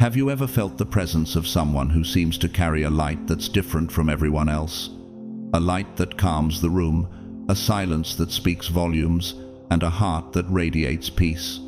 Have you ever felt the presence of someone who seems to carry a light that's different from everyone else? A light that calms the room, a silence that speaks volumes, and a heart that radiates peace.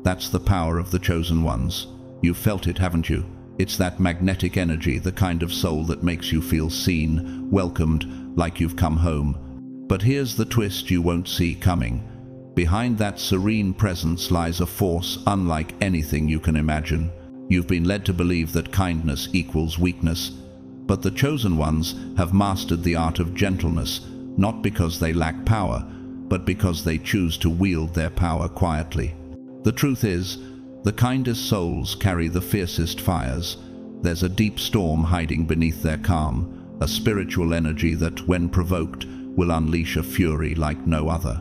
That's the power of the chosen ones. You've felt it, haven't you? It's that magnetic energy, the kind of soul that makes you feel seen, welcomed, like you've come home. But here's the twist you won't see coming. Behind that serene presence lies a force unlike anything you can imagine. You've been led to believe that kindness equals weakness, but the chosen ones have mastered the art of gentleness, not because they lack power, but because they choose to wield their power quietly. The truth is, the kindest souls carry the fiercest fires. There's a deep storm hiding beneath their calm, a spiritual energy that, when provoked, will unleash a fury like no other.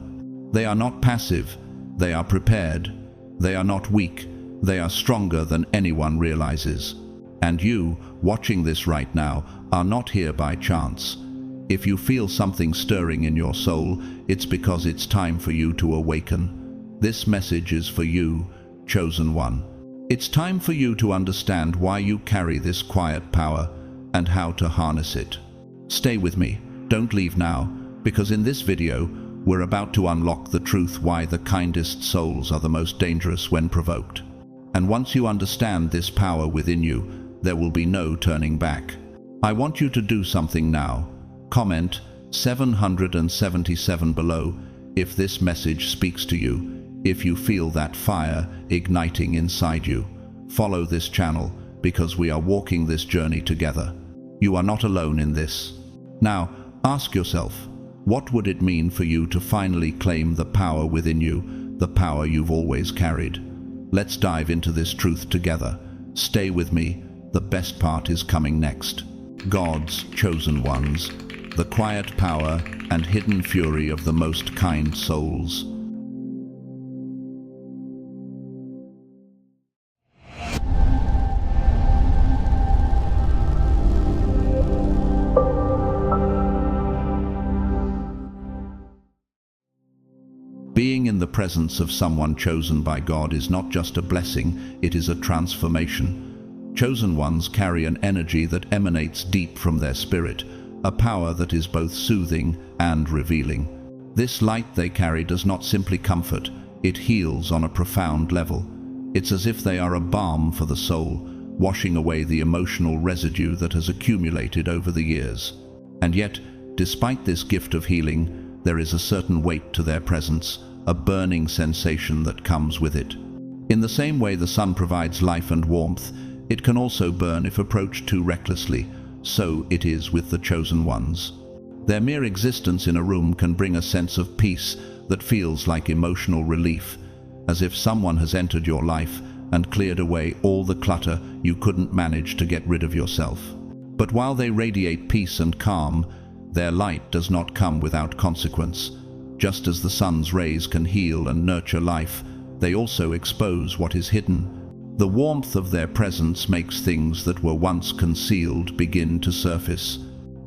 They are not passive, they are prepared. They are not weak, they are stronger than anyone realizes. And you, watching this right now, are not here by chance. If you feel something stirring in your soul, it's because it's time for you to awaken. This message is for you, chosen one. It's time for you to understand why you carry this quiet power and how to harness it. Stay with me, don't leave now, because in this video, we're about to unlock the truth why the kindest souls are the most dangerous when provoked. And once you understand this power within you, there will be no turning back. I want you to do something now. Comment 777 below if this message speaks to you, if you feel that fire igniting inside you. Follow this channel because we are walking this journey together. You are not alone in this. Now, ask yourself, what would it mean for you to finally claim the power within you, the power you've always carried? Let's dive into this truth together. Stay with me, the best part is coming next. God's chosen ones, the quiet power and hidden fury of the most kind souls. Being in the presence of someone chosen by God is not just a blessing, it is a transformation. Chosen ones carry an energy that emanates deep from their spirit, a power that is both soothing and revealing. This light they carry does not simply comfort, it heals on a profound level. It's as if they are a balm for the soul, washing away the emotional residue that has accumulated over the years. And yet, despite this gift of healing, there is a certain weight to their presence, a burning sensation that comes with it. In the same way the sun provides life and warmth, it can also burn if approached too recklessly. So it is with the chosen ones. Their mere existence in a room can bring a sense of peace that feels like emotional relief, as if someone has entered your life and cleared away all the clutter you couldn't manage to get rid of yourself. But while they radiate peace and calm, their light does not come without consequence. Just as the sun's rays can heal and nurture life, they also expose what is hidden. The warmth of their presence makes things that were once concealed begin to surface.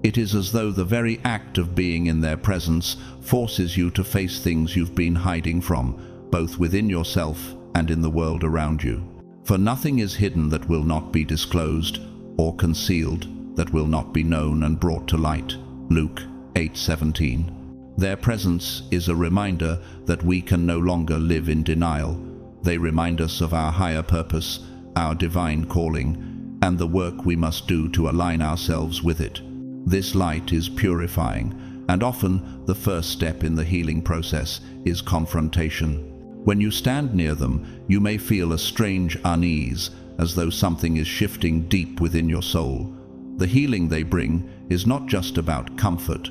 It is as though the very act of being in their presence forces you to face things you've been hiding from, both within yourself and in the world around you. For nothing is hidden that will not be disclosed, or concealed that will not be known and brought to light. Luke 8:17. Their presence is a reminder that we can no longer live in denial. They remind us of our higher purpose, our divine calling, and the work we must do to align ourselves with it. This light is purifying, and often the first step in the healing process is confrontation. When you stand near them, you may feel a strange unease, as though something is shifting deep within your soul. The healing they bring is not just about comfort.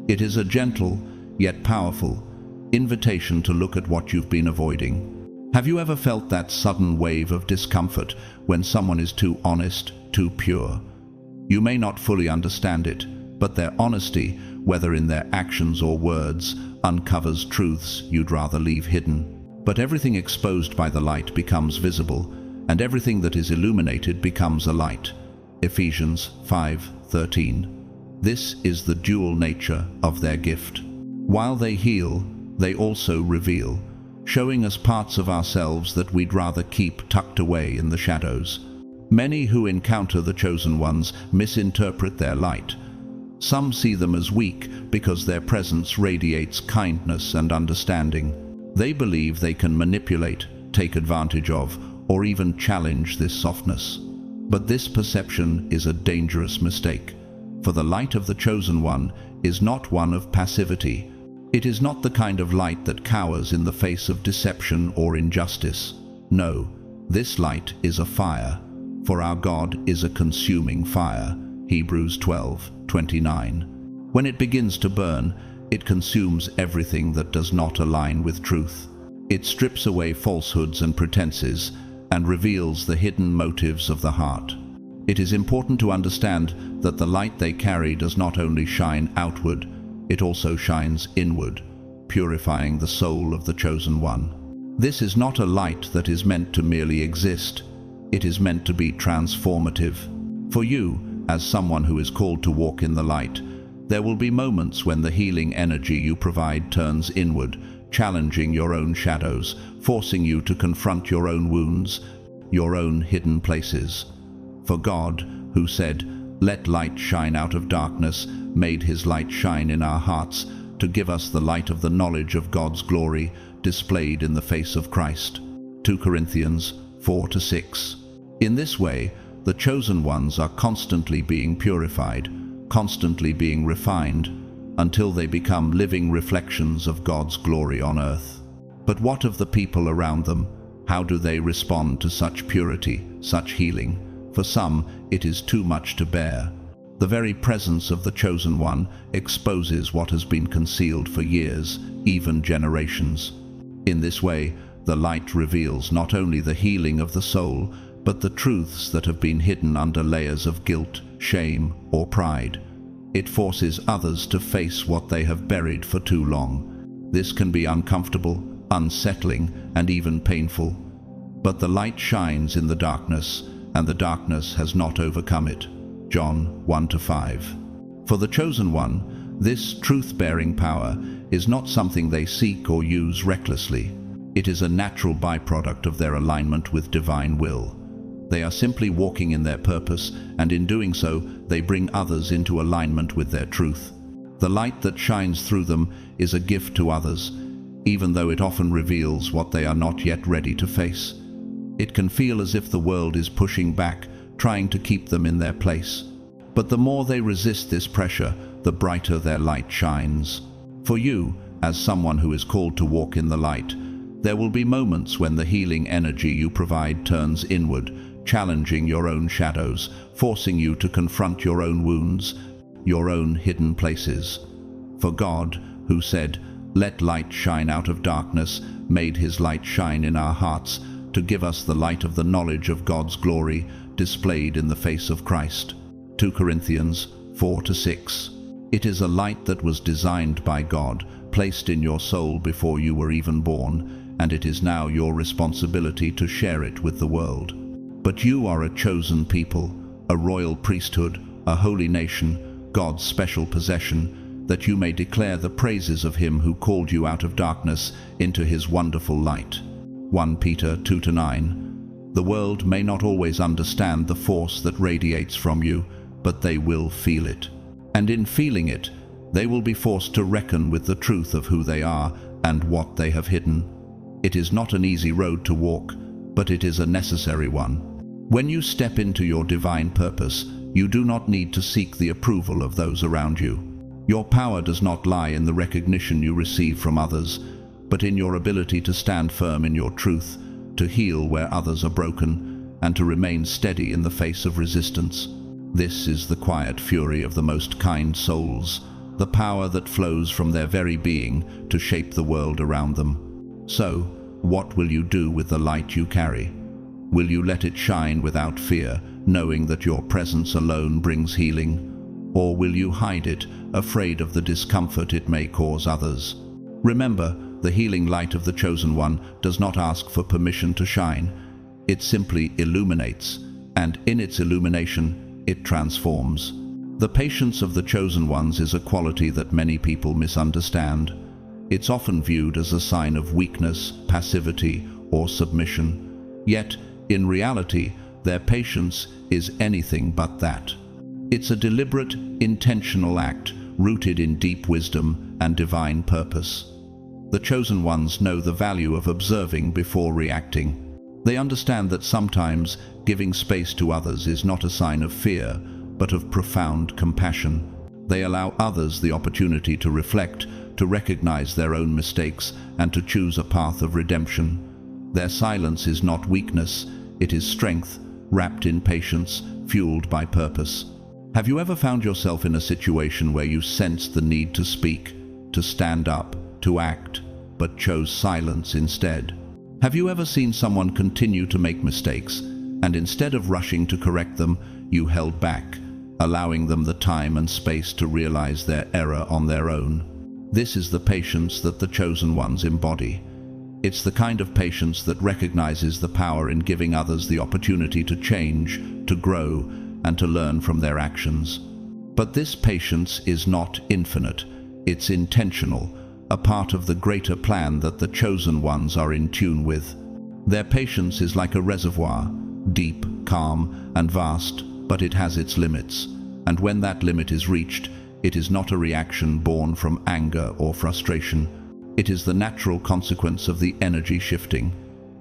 It is a gentle, yet powerful, invitation to look at what you've been avoiding. Have you ever felt that sudden wave of discomfort when someone is too honest, too pure? You may not fully understand it, but their honesty, whether in their actions or words, uncovers truths you'd rather leave hidden. But everything exposed by the light becomes visible, and everything that is illuminated becomes a light. Ephesians 5:13. This is the dual nature of their gift. While they heal, they also reveal, showing us parts of ourselves that we'd rather keep tucked away in the shadows. Many who encounter the chosen ones misinterpret their light. Some see them as weak because their presence radiates kindness and understanding. They believe they can manipulate, take advantage of, or even challenge this softness. But this perception is a dangerous mistake, for the light of the chosen one is not one of passivity. It is not the kind of light that cowers in the face of deception or injustice. No, this light is a fire, for our God is a consuming fire. Hebrews 12:29. When it begins to burn, it consumes everything that does not align with truth. It strips away falsehoods and pretenses and reveals the hidden motives of the heart. It is important to understand that the light they carry does not only shine outward, it also shines inward, purifying the soul of the chosen one. This is not a light that is meant to merely exist. It is meant to be transformative. For you, as someone who is called to walk in the light, there will be moments when the healing energy you provide turns inward, challenging your own shadows, forcing you to confront your own wounds, your own hidden places. For God, who said, "Let light shine out of darkness," made his light shine in our hearts to give us the light of the knowledge of God's glory displayed in the face of Christ. 2 Corinthians 4-6. In this way, the chosen ones are constantly being purified, constantly being refined, until they become living reflections of God's glory on earth. But what of the people around them? How do they respond to such purity, such healing? For some, it is too much to bear. The very presence of the chosen one exposes what has been concealed for years, even generations. In this way, the light reveals not only the healing of the soul, but the truths that have been hidden under layers of guilt, shame, or pride. It forces others to face what they have buried for too long. This can be uncomfortable, unsettling, and even painful. But the light shines in the darkness, and the darkness has not overcome it. John 1-5. For the chosen one, this truth-bearing power is not something they seek or use recklessly. It is a natural byproduct of their alignment with divine will. They are simply walking in their purpose, and in doing so, they bring others into alignment with their truth. The light that shines through them is a gift to others, even though it often reveals what they are not yet ready to face. It can feel as if the world is pushing back, trying to keep them in their place. But the more they resist this pressure, the brighter their light shines. For you, as someone who is called to walk in the light, there will be moments when the healing energy you provide turns inward, challenging your own shadows, forcing you to confront your own wounds, your own hidden places. For God, who said, "Let light shine out of darkness," made his light shine in our hearts to give us the light of the knowledge of God's glory displayed in the face of Christ. 2 Corinthians 4-6. It is a light that was designed by God, placed in your soul before you were even born, and it is now your responsibility to share it with the world. But you are a chosen people, a royal priesthood, a holy nation, God's special possession, that you may declare the praises of him who called you out of darkness into his wonderful light. 1 Peter 2-9. The world may not always understand the force that radiates from you, but they will feel it. And in feeling it, they will be forced to reckon with the truth of who they are and what they have hidden. It is not an easy road to walk, but it is a necessary one. When you step into your divine purpose, you do not need to seek the approval of those around you. Your power does not lie in the recognition you receive from others, but in your ability to stand firm in your truth, to heal where others are broken, and to remain steady in the face of resistance. This is the quiet fury of the most kind souls, the power that flows from their very being to shape the world around them. So, what will you do with the light you carry? Will you let it shine without fear, knowing that your presence alone brings healing? Or will you hide it, afraid of the discomfort it may cause others? Remember, the healing light of the chosen one does not ask for permission to shine. It simply illuminates, and in its illumination, it transforms. The patience of the chosen ones is a quality that many people misunderstand. It's often viewed as a sign of weakness, passivity, or submission. Yet, in reality, Their patience is anything but that. It's a deliberate, intentional act rooted in deep wisdom and divine purpose. The chosen ones know the value of observing before reacting. They understand that sometimes giving space to others is not a sign of fear, but of profound compassion. They allow others the opportunity to reflect, to recognize their own mistakes, and to choose a path of redemption. Their silence is not weakness, it is strength, wrapped in patience, fueled by purpose. Have you ever found yourself in a situation where you sensed the need to speak, to stand up, to act, but chose silence instead? Have you ever seen someone continue to make mistakes, and instead of rushing to correct them, you held back, allowing them the time and space to realize their error on their own? This is the patience that the chosen ones embody. It's the kind of patience that recognizes the power in giving others the opportunity to change, to grow, and to learn from their actions. But this patience is not infinite. It's intentional, a part of the greater plan that the chosen ones are in tune with. Their patience is like a reservoir, deep, calm, and vast, but it has its limits. And when that limit is reached, it is not a reaction born from anger or frustration. It is the natural consequence of the energy shifting.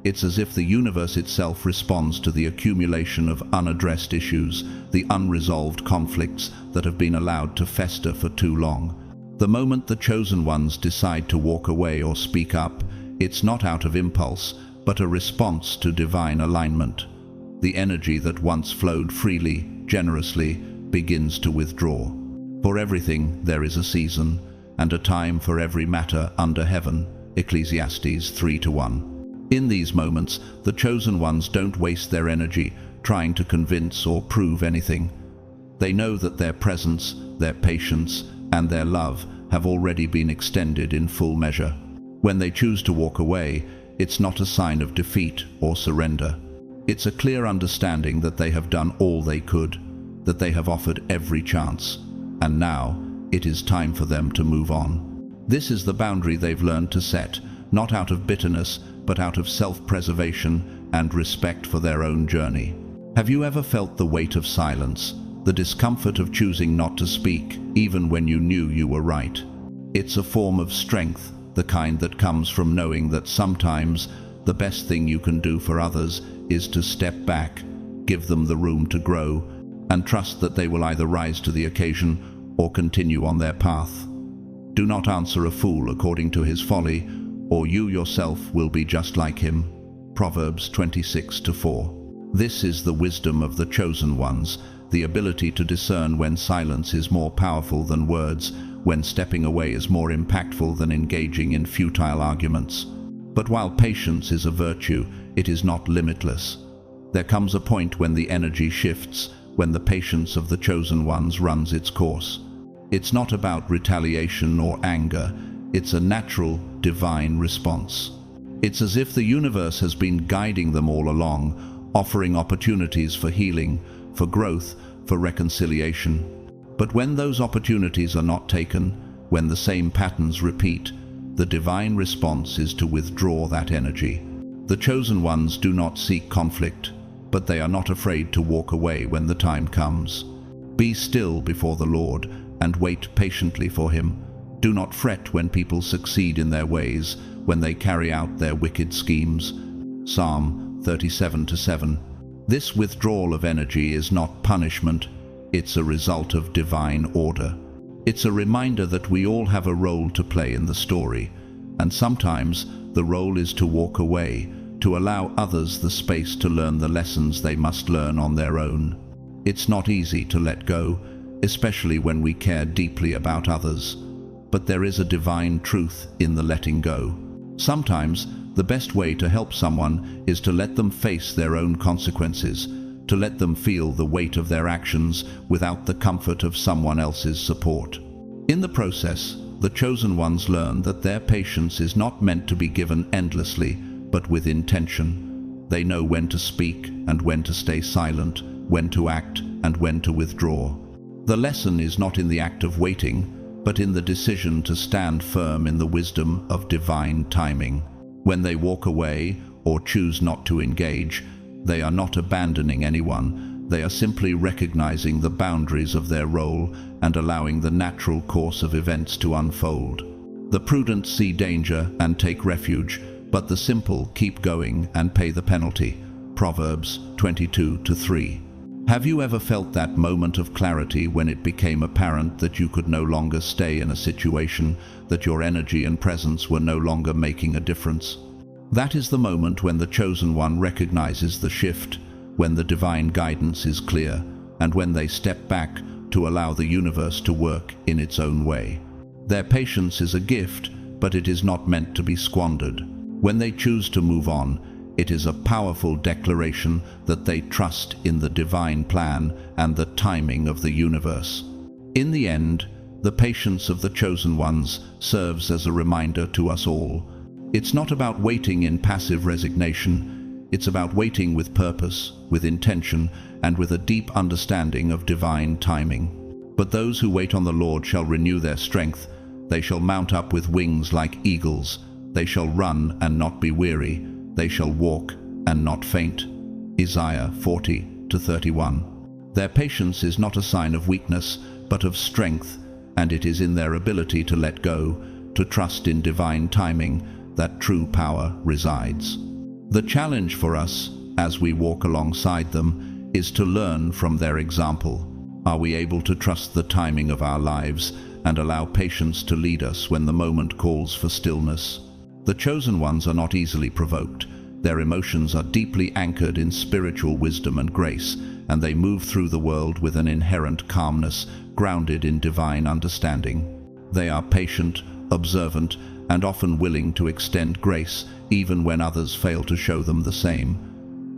It's as if the universe itself responds to the accumulation of unaddressed issues, the unresolved conflicts that have been allowed to fester for too long. The moment the chosen ones decide to walk away or speak up, it's not out of impulse, but a response to divine alignment. The energy that once flowed freely, generously, begins to withdraw. For everything there is a season, and a time for every matter under heaven. Ecclesiastes 3:1. In these moments, the chosen ones don't waste their energy trying to convince or prove anything. They know that their presence, their patience, and their love have already been extended in full measure. When they choose to walk away, it's not a sign of defeat or surrender. It's a clear understanding that they have done all they could, that they have offered every chance, and now it is time for them to move on. This is the boundary they've learned to set, not out of bitterness, but out of self-preservation and respect for their own journey. Have you ever felt the weight of silence, the discomfort of choosing not to speak, even when you knew you were right? It's a form of strength, the kind that comes from knowing that sometimes the best thing you can do for others is to step back, give them the room to grow, and trust that they will either rise to the occasion or continue on their path. Do not answer a fool according to his folly, or you yourself will be just like him. Proverbs 26:4. This is the wisdom of the chosen ones, the ability to discern when silence is more powerful than words, when stepping away is more impactful than engaging in futile arguments. But while patience is a virtue, it is not limitless. There comes a point when the energy shifts, when the patience of the chosen ones runs its course. It's not about retaliation or anger, it's a natural, divine response. It's as if the universe has been guiding them all along, offering opportunities for healing, for growth, for reconciliation. But when those opportunities are not taken, when the same patterns repeat, the divine response is to withdraw that energy. The chosen ones do not seek conflict, but they are not afraid to walk away when the time comes. Be still before the Lord and wait patiently for him. Do not fret when people succeed in their ways, when they carry out their wicked schemes. Psalm 37:7. This withdrawal of energy is not punishment, it's a result of divine order. It's a reminder that we all have a role to play in the story, and sometimes the role is to walk away, to allow others the space to learn the lessons they must learn on their own. It's not easy to let go, especially when we care deeply about others, but there is a divine truth in the letting go. Sometimes the best way to help someone is to let them face their own consequences, to let them feel the weight of their actions without the comfort of someone else's support. In the process, the chosen ones learn that their patience is not meant to be given endlessly, but with intention. They know when to speak and when to stay silent, when to act and when to withdraw. The lesson is not in the act of waiting, but in the decision to stand firm in the wisdom of divine timing. When they walk away or choose not to engage, They are not abandoning anyone, they are simply recognizing the boundaries of their role and allowing the natural course of events to unfold. The prudent see danger and take refuge, but the simple keep going and pay the penalty. Proverbs 22:3. Have you ever felt that moment of clarity when it became apparent that you could no longer stay in a situation, that your energy and presence were no longer making a difference? That is the moment when the chosen one recognizes the shift, when the divine guidance is clear, and when they step back to allow the universe to work in its own way. Their patience is a gift, but it is not meant to be squandered. When they choose to move on, it is a powerful declaration that they trust in the divine plan and the timing of the universe. In the end, the patience of the chosen ones serves as a reminder to us all. It's not about waiting in passive resignation. It's about waiting with purpose, with intention, and with a deep understanding of divine timing. But those who wait on the Lord shall renew their strength. They shall mount up with wings like eagles. They shall run and not be weary. They shall walk and not faint. Isaiah 40:31. Their patience is not a sign of weakness, but of strength, and it is in their ability to let go, to trust in divine timing, that true power resides. The challenge for us, as we walk alongside them, is to learn from their example. Are we able to trust the timing of our lives and allow patience to lead us when the moment calls for stillness? The chosen ones are not easily provoked. Their emotions are deeply anchored in spiritual wisdom and grace, and they move through the world with an inherent calmness, grounded in divine understanding. They are patient, observant, and often willing to extend grace, even when others fail to show them the same.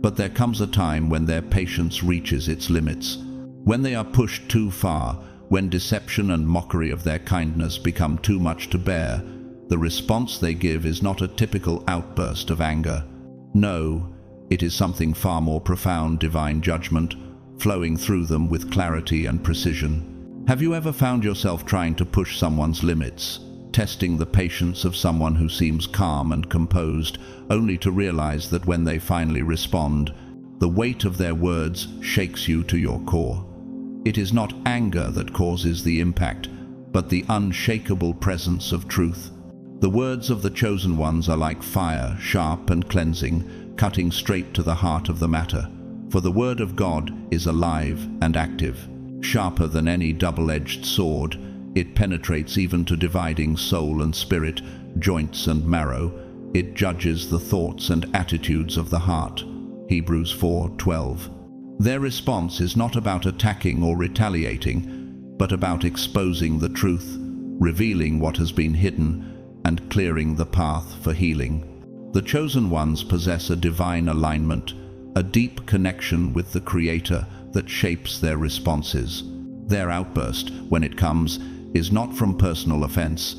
But there comes a time when their patience reaches its limits. When they are pushed too far, when deception and mockery of their kindness become too much to bear, the response they give is not a typical outburst of anger. No, it is something far more profound, divine judgment, flowing through them with clarity and precision. Have you ever found yourself trying to push someone's limits, testing the patience of someone who seems calm and composed, only to realize that when they finally respond, the weight of their words shakes you to your core? It is not anger that causes the impact, but the unshakable presence of truth. The words of the chosen ones are like fire, sharp and cleansing, cutting straight to the heart of the matter. For the word of God is alive and active. Sharper than any double-edged sword, it penetrates even to dividing soul and spirit, joints and marrow. It judges the thoughts and attitudes of the heart. Hebrews 4:12. Their response is not about attacking or retaliating, but about exposing the truth, revealing what has been hidden, and clearing the path for healing. The chosen ones possess a divine alignment, a deep connection with the Creator that shapes their responses. Their outburst, when it comes, is not from personal offense.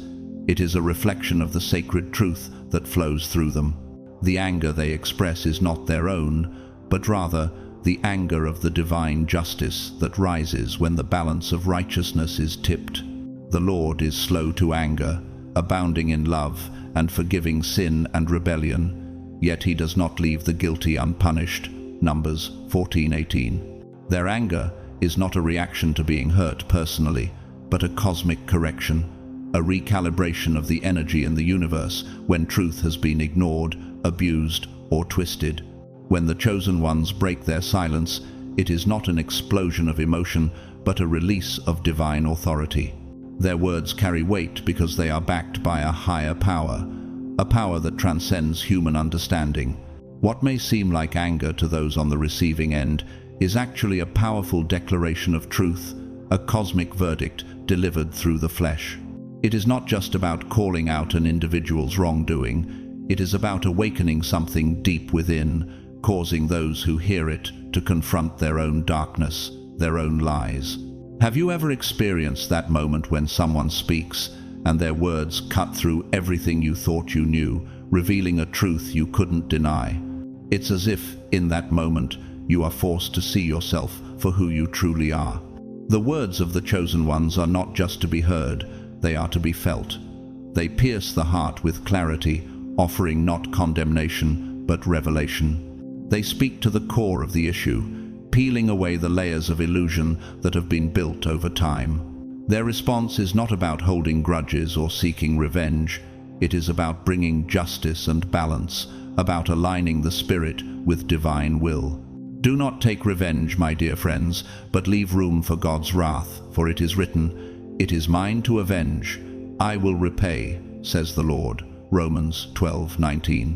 It is a reflection of the sacred truth that flows through them. The anger they express is not their own, but rather the anger of the divine justice that rises when the balance of righteousness is tipped. The Lord is slow to anger, abounding in love and forgiving sin and rebellion, yet he does not leave the guilty unpunished. Numbers 14:18. Their anger is not a reaction to being hurt personally, but a cosmic correction, a recalibration of the energy in the universe when truth has been ignored, abused, or twisted. When the chosen ones break their silence, it is not an explosion of emotion, but a release of divine authority. Their words carry weight because they are backed by a higher power, a power that transcends human understanding. What may seem like anger to those on the receiving end is actually a powerful declaration of truth, a cosmic verdict delivered through the flesh. It is not just about calling out an individual's wrongdoing, it is about awakening something deep within, causing those who hear it to confront their own darkness, their own lies. Have you ever experienced that moment when someone speaks and their words cut through everything you thought you knew, revealing a truth you couldn't deny? It's as if, in that moment, you are forced to see yourself for who you truly are. The words of the chosen ones are not just to be heard, they are to be felt. They pierce the heart with clarity, offering not condemnation, but revelation. They speak to the core of the issue, peeling away the layers of illusion that have been built over time. Their response is not about holding grudges or seeking revenge. It is about bringing justice and balance, about aligning the spirit with divine will. Do not take revenge, my dear friends, but leave room for God's wrath, for it is written, "It is mine to avenge. I will repay, says the Lord." Romans 12:19.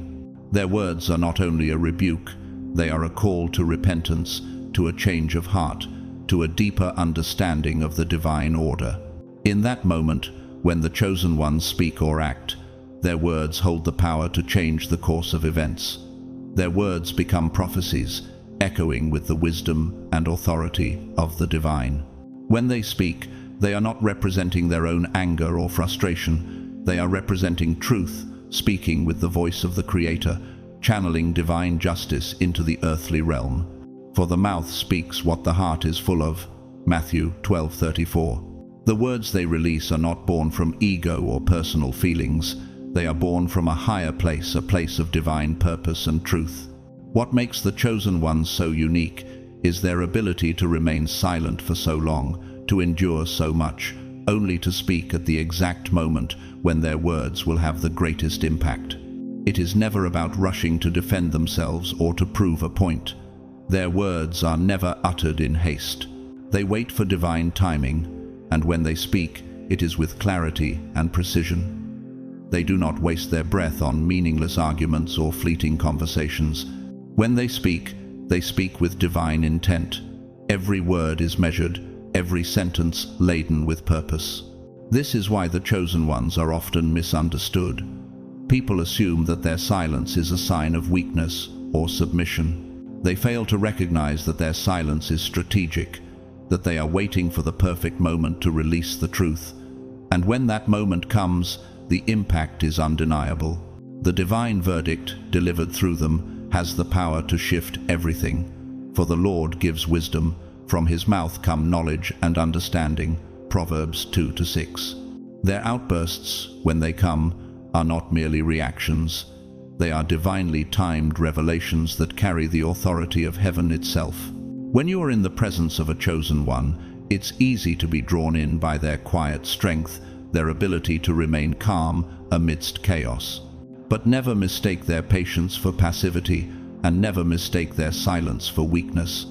Their words are not only a rebuke, they are a call to repentance, to a change of heart, to a deeper understanding of the divine order. In that moment, when the chosen ones speak or act, their words hold the power to change the course of events. Their words become prophecies, echoing with the wisdom and authority of the divine. When they speak, they are not representing their own anger or frustration. They are representing truth, speaking with the voice of the Creator, channeling divine justice into the earthly realm. For the mouth speaks what the heart is full of. Matthew 12:34. The words they release are not born from ego or personal feelings. They are born from a higher place, a place of divine purpose and truth. What makes the chosen ones so unique is their ability to remain silent for so long, to endure so much, only to speak at the exact moment when their words will have the greatest impact. It is never about rushing to defend themselves or to prove a point. Their words are never uttered in haste. They wait for divine timing, and when they speak, it is with clarity and precision. They do not waste their breath on meaningless arguments or fleeting conversations. When they speak with divine intent. Every word is measured, every sentence laden with purpose. This is why the chosen ones are often misunderstood. People assume that their silence is a sign of weakness or submission. They fail to recognize that their silence is strategic, that they are waiting for the perfect moment to release the truth. And when that moment comes, the impact is undeniable. The divine verdict, delivered through them, has the power to shift everything. For the Lord gives wisdom, from his mouth come knowledge and understanding. Proverbs 2-6. Their outbursts, when they come, are not merely reactions. They are divinely timed revelations that carry the authority of heaven itself. When you are in the presence of a chosen one, it's easy to be drawn in by their quiet strength, their ability to remain calm amidst chaos. But never mistake their patience for passivity, and never mistake their silence for weakness.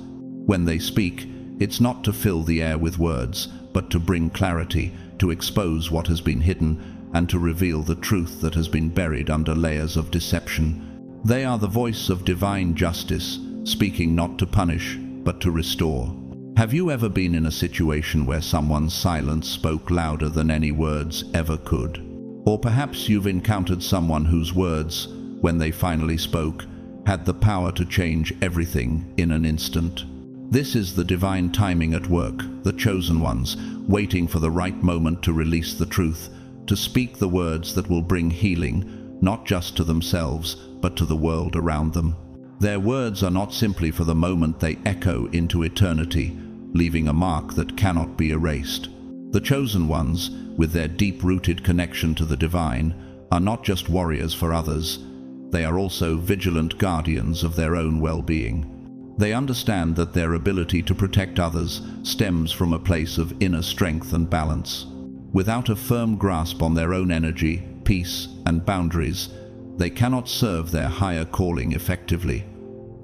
When they speak, it's not to fill the air with words, but to bring clarity, to expose what has been hidden, and to reveal the truth that has been buried under layers of deception. They are the voice of divine justice, speaking not to punish, but to restore. Have you ever been in a situation where someone's silence spoke louder than any words ever could? Or perhaps you've encountered someone whose words, when they finally spoke, had the power to change everything in an instant. This is the divine timing at work, the chosen ones, waiting for the right moment to release the truth, to speak the words that will bring healing, not just to themselves, but to the world around them. Their words are not simply for the moment, they echo into eternity, leaving a mark that cannot be erased. The chosen ones, with their deep-rooted connection to the divine, are not just warriors for others. They are also vigilant guardians of their own well-being. They understand that their ability to protect others stems from a place of inner strength and balance. Without a firm grasp on their own energy, peace, and boundaries, they cannot serve their higher calling effectively.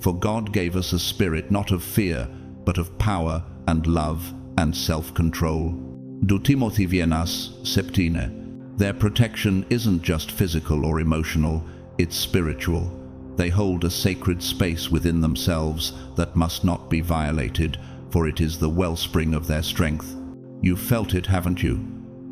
For God gave us a spirit not of fear, but of power and love and self-control. 2 Timothy 1:17. Their protection isn't just physical or emotional, it's spiritual. They hold a sacred space within themselves that must not be violated, for it is the wellspring of their strength. You've felt it, haven't you?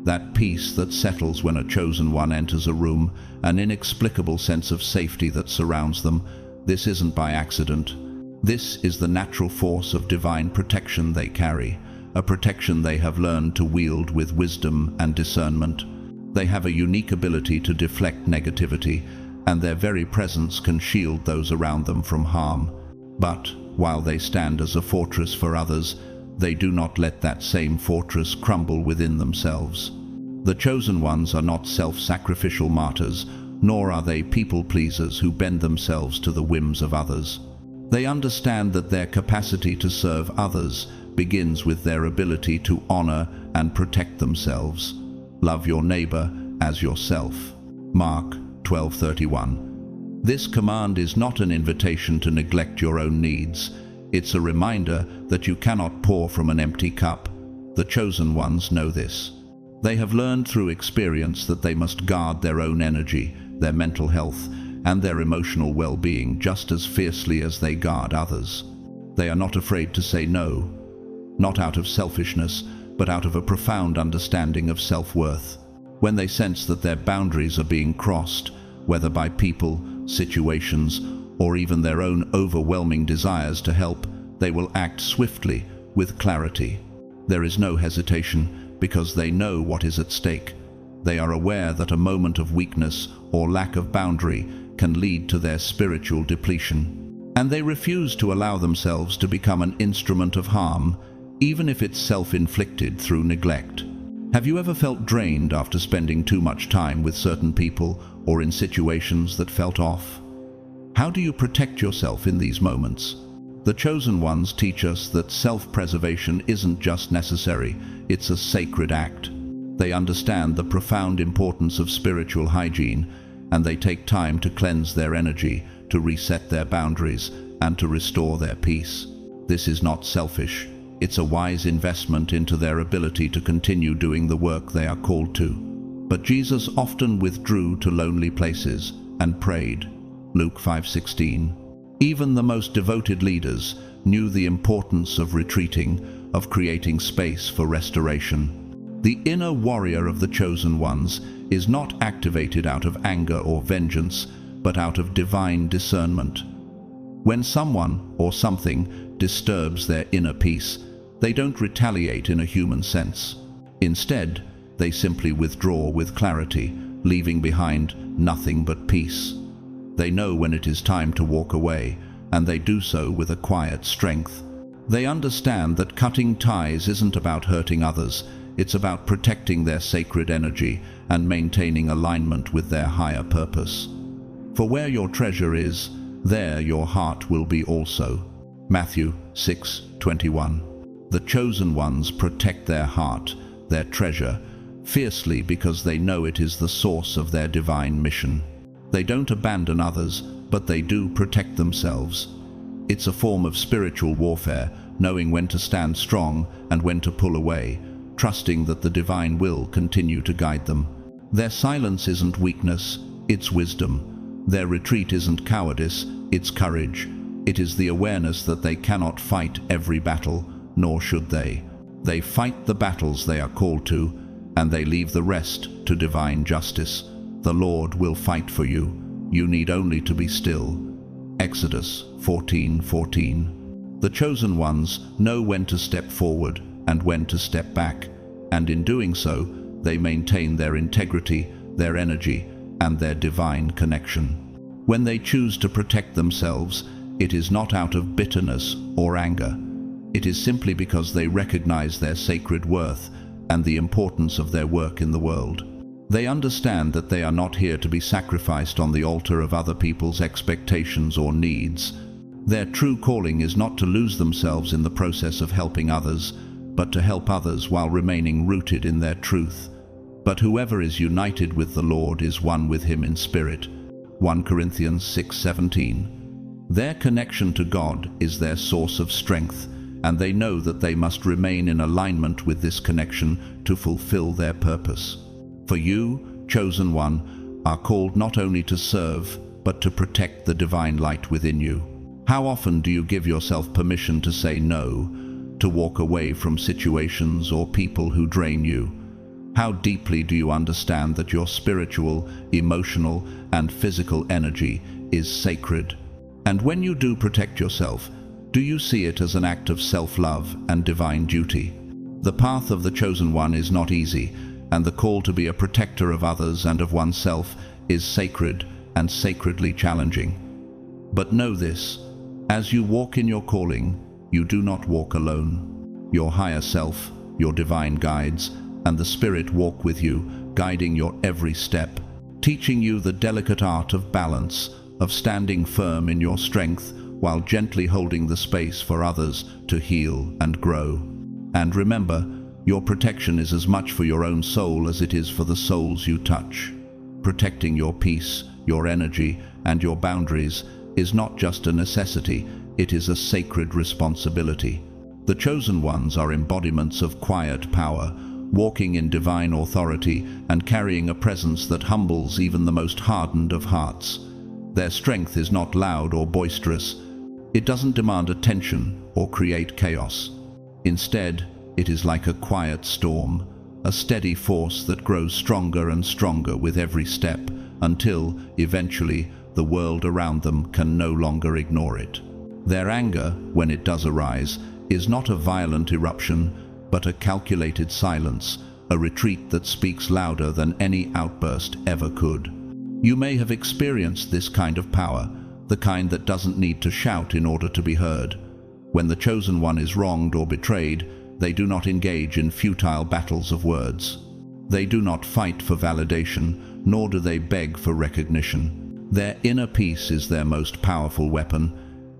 That peace that settles when a chosen one enters a room, an inexplicable sense of safety that surrounds them. This isn't by accident. This is the natural force of divine protection they carry, a protection they have learned to wield with wisdom and discernment. They have a unique ability to deflect negativity, and their very presence can shield those around them from harm. But while they stand as a fortress for others, they do not let that same fortress crumble within themselves. The chosen ones are not self-sacrificial martyrs, nor are they people-pleasers who bend themselves to the whims of others. They understand that their capacity to serve others begins with their ability to honor and protect themselves. Love your neighbor as yourself. Mark 12:31. This command is not an invitation to neglect your own needs. It's a reminder that you cannot pour from an empty cup. The chosen ones know this. They have learned through experience that they must guard their own energy, their mental health, and their emotional well-being just as fiercely as they guard others. They are not afraid to say no, not out of selfishness, but out of a profound understanding of self-worth. When they sense that their boundaries are being crossed, whether by people, situations, or even their own overwhelming desires to help, they will act swiftly, with clarity. There is no hesitation, because they know what is at stake. They are aware that a moment of weakness or lack of boundary can lead to their spiritual depletion. And they refuse to allow themselves to become an instrument of harm, even if it's self-inflicted through neglect. Have you ever felt drained after spending too much time with certain people or in situations that felt off? How do you protect yourself in these moments? The chosen ones teach us that self-preservation isn't just necessary, it's a sacred act. They understand the profound importance of spiritual hygiene, and they take time to cleanse their energy, to reset their boundaries, and to restore their peace. This is not selfish. It's a wise investment into their ability to continue doing the work they are called to. But Jesus often withdrew to lonely places and prayed. Luke 5:16. Even the most devoted leaders knew the importance of retreating, of creating space for restoration. The inner warrior of the chosen ones is not activated out of anger or vengeance, but out of divine discernment. When someone or something disturbs their inner peace, they don't retaliate in a human sense. Instead, they simply withdraw with clarity, leaving behind nothing but peace. They know when it is time to walk away, and they do so with a quiet strength. They understand that cutting ties isn't about hurting others, it's about protecting their sacred energy and maintaining alignment with their higher purpose. For where your treasure is, there your heart will be also. Matthew 6:21. The chosen ones protect their heart, their treasure, fiercely because they know it is the source of their divine mission. They don't abandon others, but they do protect themselves. It's a form of spiritual warfare, knowing when to stand strong and when to pull away, trusting that the divine will continue to guide them. Their silence isn't weakness, it's wisdom. Their retreat isn't cowardice, it's courage. It is the awareness that they cannot fight every battle, nor should they. They fight the battles they are called to, and they leave the rest to divine justice. The Lord will fight for you. You need only to be still. Exodus 14:14. The chosen ones know when to step forward and when to step back, and in doing so, they maintain their integrity, their energy, and their divine connection. When they choose to protect themselves, it is not out of bitterness or anger. It is simply because they recognize their sacred worth and the importance of their work in the world. They understand that they are not here to be sacrificed on the altar of other people's expectations or needs. Their true calling is not to lose themselves in the process of helping others, but to help others while remaining rooted in their truth. But whoever is united with the Lord is one with him in spirit. 1 Corinthians 6:17. Their connection to God is their source of strength, and they know that they must remain in alignment with this connection to fulfill their purpose. For you, chosen one, are called not only to serve, but to protect the divine light within you. How often do you give yourself permission to say no, to walk away from situations or people who drain you? How deeply do you understand that your spiritual, emotional, and physical energy is sacred? And when you do protect yourself, do you see it as an act of self-love and divine duty? The path of the chosen one is not easy, and the call to be a protector of others and of oneself is sacred and sacredly challenging. But know this, as you walk in your calling, you do not walk alone. Your higher self, your divine guides, and the Spirit walk with you, guiding your every step, teaching you the delicate art of balance, of standing firm in your strength while gently holding the space for others to heal and grow. And remember, your protection is as much for your own soul as it is for the souls you touch. Protecting your peace, your energy, and your boundaries is not just a necessity, it is a sacred responsibility. The chosen ones are embodiments of quiet power, walking in divine authority and carrying a presence that humbles even the most hardened of hearts. Their strength is not loud or boisterous. It doesn't demand attention or create chaos. Instead, it is like a quiet storm, a steady force that grows stronger and stronger with every step until, eventually, the world around them can no longer ignore it. Their anger, when it does arise, is not a violent eruption, but a calculated silence, a retreat that speaks louder than any outburst ever could. You may have experienced this kind of power, the kind that doesn't need to shout in order to be heard. When the chosen one is wronged or betrayed, they do not engage in futile battles of words. They do not fight for validation, nor do they beg for recognition. Their inner peace is their most powerful weapon,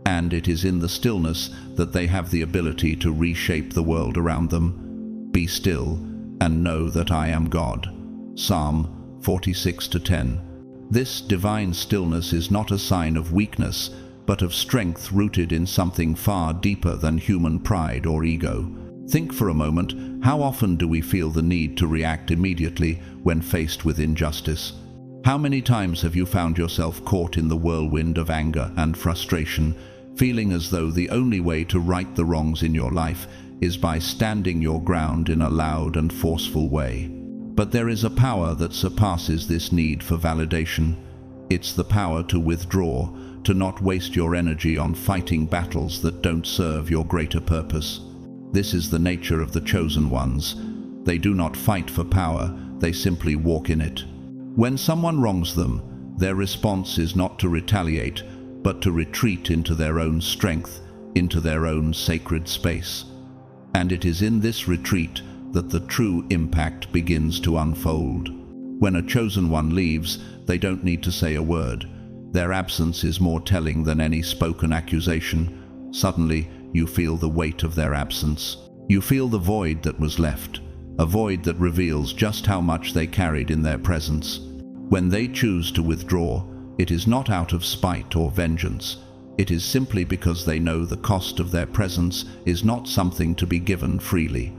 and it is in the stillness that they have the ability to reshape the world around them. Be still and know that I am God. Psalm 46:10. This divine stillness is not a sign of weakness, but of strength rooted in something far deeper than human pride or ego. Think for a moment, how often do we feel the need to react immediately when faced with injustice? How many times have you found yourself caught in the whirlwind of anger and frustration, feeling as though the only way to right the wrongs in your life is by standing your ground in a loud and forceful way? But there is a power that surpasses this need for validation. It's the power to withdraw, to not waste your energy on fighting battles that don't serve your greater purpose. This is the nature of the chosen ones. They do not fight for power, they simply walk in it. When someone wrongs them, their response is not to retaliate, but to retreat into their own strength, into their own sacred space. And it is in this retreat that the true impact begins to unfold. When a chosen one leaves, they don't need to say a word. Their absence is more telling than any spoken accusation. Suddenly, you feel the weight of their absence. You feel the void that was left, a void that reveals just how much they carried in their presence. When they choose to withdraw, it is not out of spite or vengeance. It is simply because they know the cost of their presence is not something to be given freely.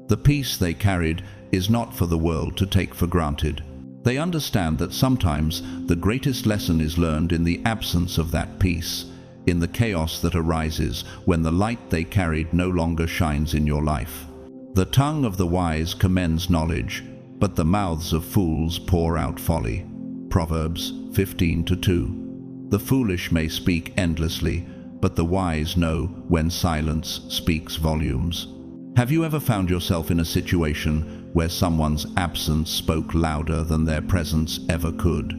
The peace they carried is not for the world to take for granted. They understand that sometimes the greatest lesson is learned in the absence of that peace, in the chaos that arises when the light they carried no longer shines in your life. The tongue of the wise commends knowledge, but the mouths of fools pour out folly. Proverbs 15:2. The foolish may speak endlessly, but the wise know when silence speaks volumes. Have you ever found yourself in a situation where someone's absence spoke louder than their presence ever could?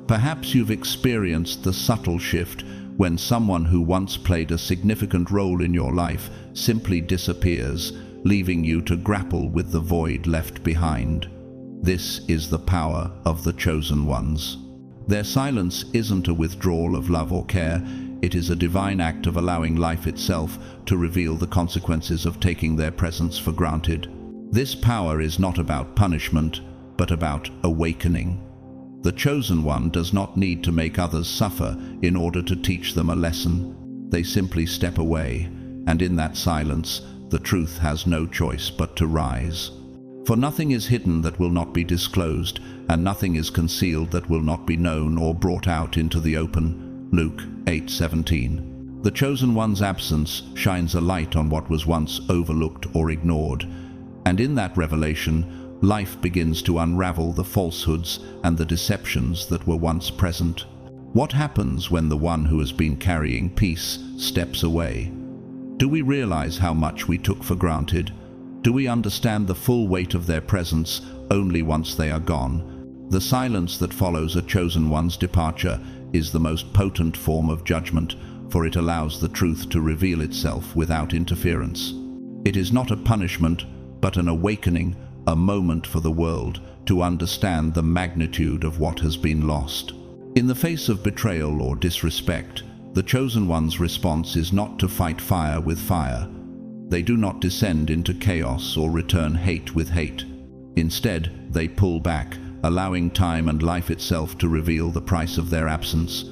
Perhaps you've experienced the subtle shift when someone who once played a significant role in your life simply disappears, leaving you to grapple with the void left behind. This is the power of the chosen ones. Their silence isn't a withdrawal of love or care, it is a divine act of allowing life itself to reveal the consequences of taking their presence for granted. This power is not about punishment, but about awakening. The chosen one does not need to make others suffer in order to teach them a lesson. They simply step away, and in that silence, the truth has no choice but to rise. For nothing is hidden that will not be disclosed, and nothing is concealed that will not be known or brought out into the open. Luke 8:17. The chosen one's absence shines a light on what was once overlooked or ignored, and in that revelation, life begins to unravel the falsehoods and the deceptions that were once present. What happens when the one who has been carrying peace steps away? Do we realize how much we took for granted? Do we understand the full weight of their presence only once they are gone? The silence that follows a chosen one's departure is the most potent form of judgment, for it allows the truth to reveal itself without interference. It is not a punishment, but an awakening, a moment for the world to understand the magnitude of what has been lost. In the face of betrayal or disrespect, The chosen one's response is not to fight fire with fire. They do not descend into chaos or return hate with hate. Instead, they pull back, allowing time and life itself to reveal the price of their absence.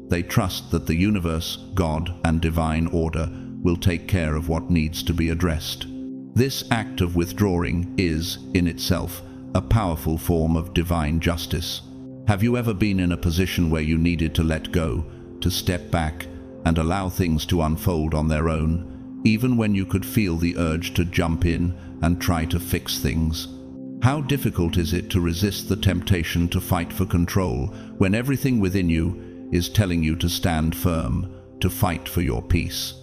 They trust that the universe, God, and divine order will take care of what needs to be addressed. This act of withdrawing is, in itself, a powerful form of divine justice. Have you ever been in a position where you needed to let go, to step back, and allow things to unfold on their own, even when you could feel the urge to jump in and try to fix things? How difficult is it to resist the temptation to fight for control when everything within you is telling you to stand firm, to fight for your peace?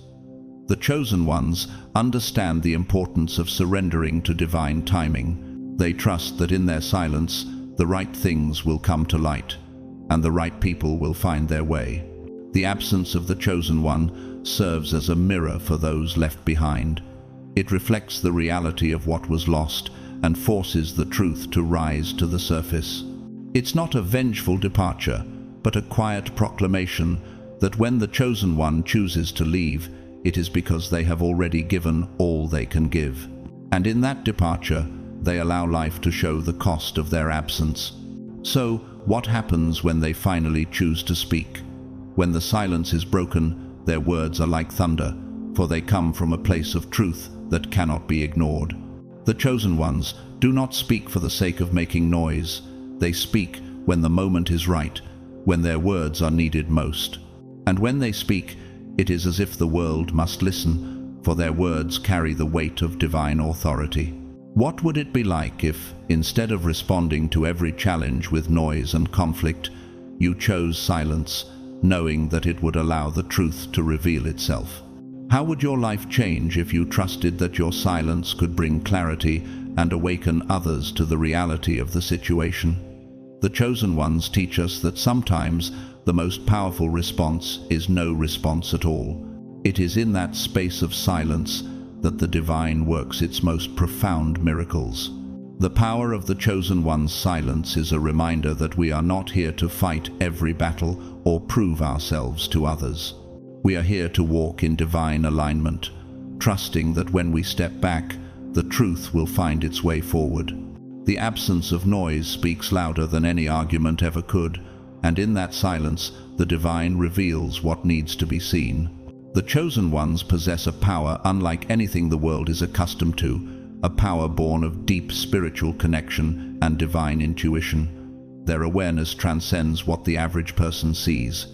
The chosen ones understand the importance of surrendering to divine timing. They trust that in their silence, the right things will come to light, and the right people will find their way. The absence of the chosen one serves as a mirror for those left behind. It reflects the reality of what was lost and forces the truth to rise to the surface. It's not a vengeful departure, but a quiet proclamation that when the chosen one chooses to leave, it is because they have already given all they can give. And in that departure, they allow life to show the cost of their absence. So, what happens when they finally choose to speak? When the silence is broken, their words are like thunder, for they come from a place of truth that cannot be ignored. The chosen ones do not speak for the sake of making noise. They speak when the moment is right, when their words are needed most. And when they speak, it is as if the world must listen, for their words carry the weight of divine authority. What would it be like if, instead of responding to every challenge with noise and conflict, you chose silence, knowing that it would allow the truth to reveal itself? How would your life change if you trusted that your silence could bring clarity and awaken others to the reality of the situation? The chosen ones teach us that sometimes the most powerful response is no response at all. It is in that space of silence that the divine works its most profound miracles. The power of the chosen one's silence is a reminder that we are not here to fight every battle or prove ourselves to others. We are here to walk in divine alignment, trusting that when we step back, the truth will find its way forward. The absence of noise speaks louder than any argument ever could, and in that silence, the divine reveals what needs to be seen. The chosen ones possess a power unlike anything the world is accustomed to, a power born of deep spiritual connection and divine intuition. Their awareness transcends what the average person sees.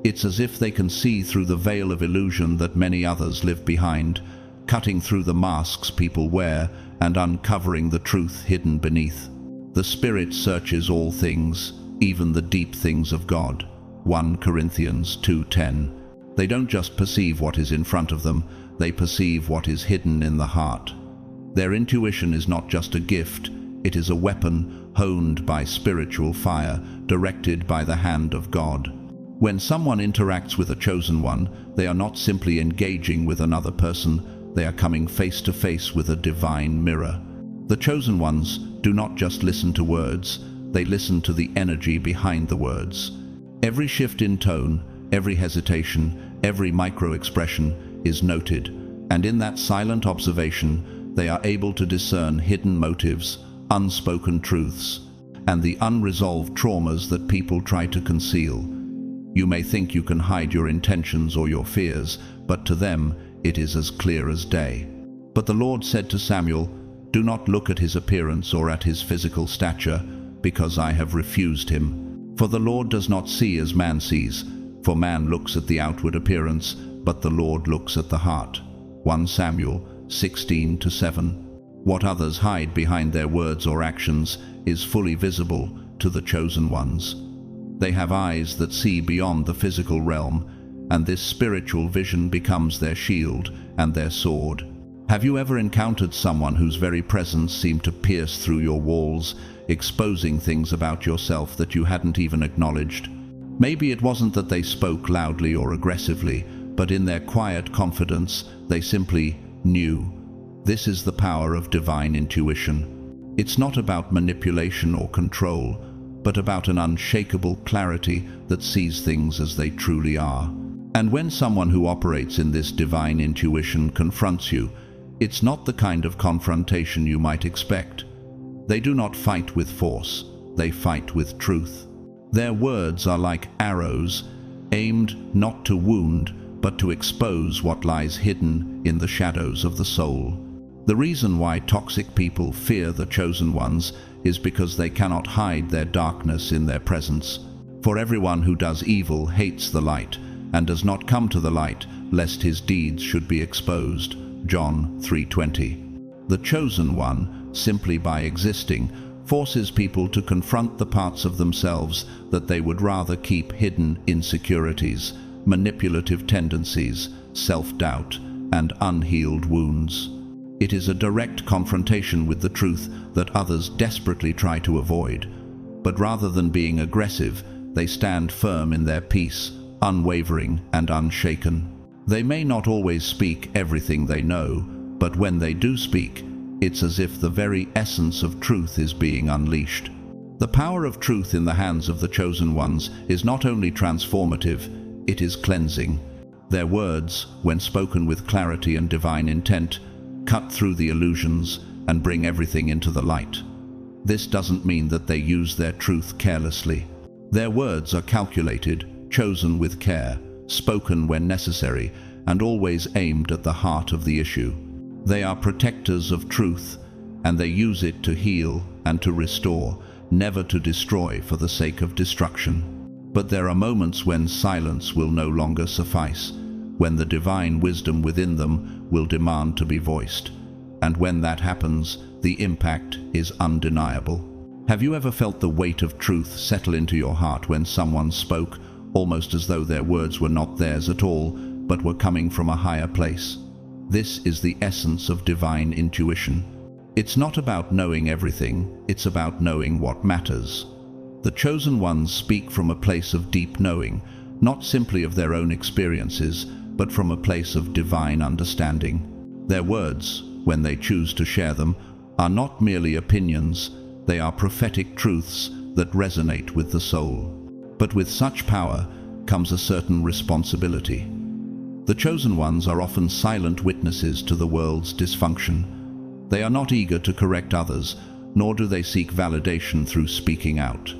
It's as if they can see through the veil of illusion that many others live behind, cutting through the masks people wear and uncovering the truth hidden beneath. The Spirit searches all things, even the deep things of God. 1 Corinthians 2:10. They don't just perceive what is in front of them, they perceive what is hidden in the heart. Their intuition is not just a gift, it is a weapon honed by spiritual fire, directed by the hand of God. When someone interacts with a chosen one, they are not simply engaging with another person, they are coming face to face with a divine mirror. The chosen ones do not just listen to words, they listen to the energy behind the words. Every shift in tone, every hesitation, every micro-expression is noted, and in that silent observation, they are able to discern hidden motives, unspoken truths, and the unresolved traumas that people try to conceal. You may think you can hide your intentions or your fears, but to them, it is as clear as day. But the Lord said to Samuel, "Do not look at his appearance or at his physical stature, because I have refused him. For the Lord does not see as man sees, for man looks at the outward appearance, but the Lord looks at the heart." 1 Samuel 16:7. What others hide behind their words or actions is fully visible to the chosen ones. They have eyes that see beyond the physical realm, and this spiritual vision becomes their shield and their sword. Have you ever encountered someone whose very presence seemed to pierce through your walls, exposing things about yourself that you hadn't even acknowledged? Maybe it wasn't that they spoke loudly or aggressively, but in their quiet confidence, they simply knew. This is the power of divine intuition. It's not about manipulation or control, but about an unshakable clarity that sees things as they truly are. And when someone who operates in this divine intuition confronts you, it's not the kind of confrontation you might expect. They do not fight with force, they fight with truth. Their words are like arrows, aimed not to wound, but to expose what lies hidden in the shadows of the soul. The reason why toxic people fear the chosen ones is because they cannot hide their darkness in their presence. For everyone who does evil hates the light, and does not come to the light, lest his deeds should be exposed. John 3:20. The chosen one, simply by existing, forces people to confront the parts of themselves that they would rather keep hidden: insecurities, manipulative tendencies, self-doubt, and unhealed wounds. It is a direct confrontation with the truth that others desperately try to avoid. But rather than being aggressive, they stand firm in their peace, unwavering and unshaken. They may not always speak everything they know, but when they do speak, it's as if the very essence of truth is being unleashed. The power of truth in the hands of the chosen ones is not only transformative, it is cleansing. Their words, when spoken with clarity and divine intent, cut through the illusions and bring everything into the light. This doesn't mean that they use their truth carelessly. Their words are calculated, chosen with care, spoken when necessary, and always aimed at the heart of the issue. They are protectors of truth, and they use it to heal and to restore, never to destroy for the sake of destruction. But there are moments when silence will no longer suffice, when the divine wisdom within them will demand to be voiced. And when that happens, the impact is undeniable. Have you ever felt the weight of truth settle into your heart when someone spoke, almost as though their words were not theirs at all, but were coming from a higher place? This is the essence of divine intuition. It's not about knowing everything, it's about knowing what matters. The chosen ones speak from a place of deep knowing, not simply of their own experiences, but from a place of divine understanding. Their words, when they choose to share them, are not merely opinions, they are prophetic truths that resonate with the soul. But with such power comes a certain responsibility. The chosen ones are often silent witnesses to the world's dysfunction. They are not eager to correct others, nor do they seek validation through speaking out.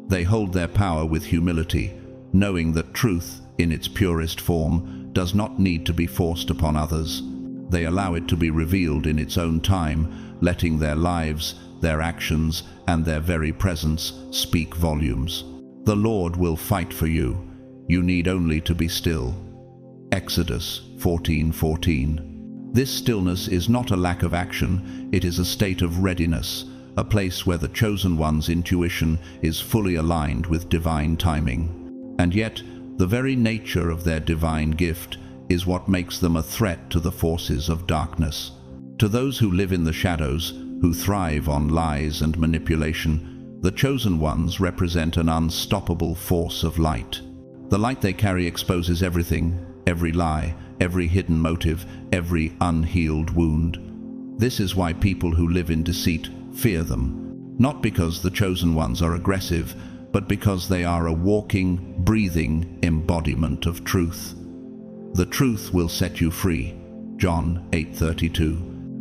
They hold their power with humility, knowing that truth, in its purest form, does not need to be forced upon others. They allow it to be revealed in its own time, letting their lives, their actions, and their very presence speak volumes. The Lord will fight for you. You need only to be still. Exodus 14:14. This stillness is not a lack of action, it is a state of readiness, a place where the chosen one's intuition is fully aligned with divine timing. And yet, the very nature of their divine gift is what makes them a threat to the forces of darkness. To those who live in the shadows, who thrive on lies and manipulation, the chosen ones represent an unstoppable force of light. The light they carry exposes everything, every lie, every hidden motive, every unhealed wound. This is why people who live in deceit fear them, not because the chosen ones are aggressive, but because they are a walking, breathing embodiment of truth. The truth will set you free. John 8:32.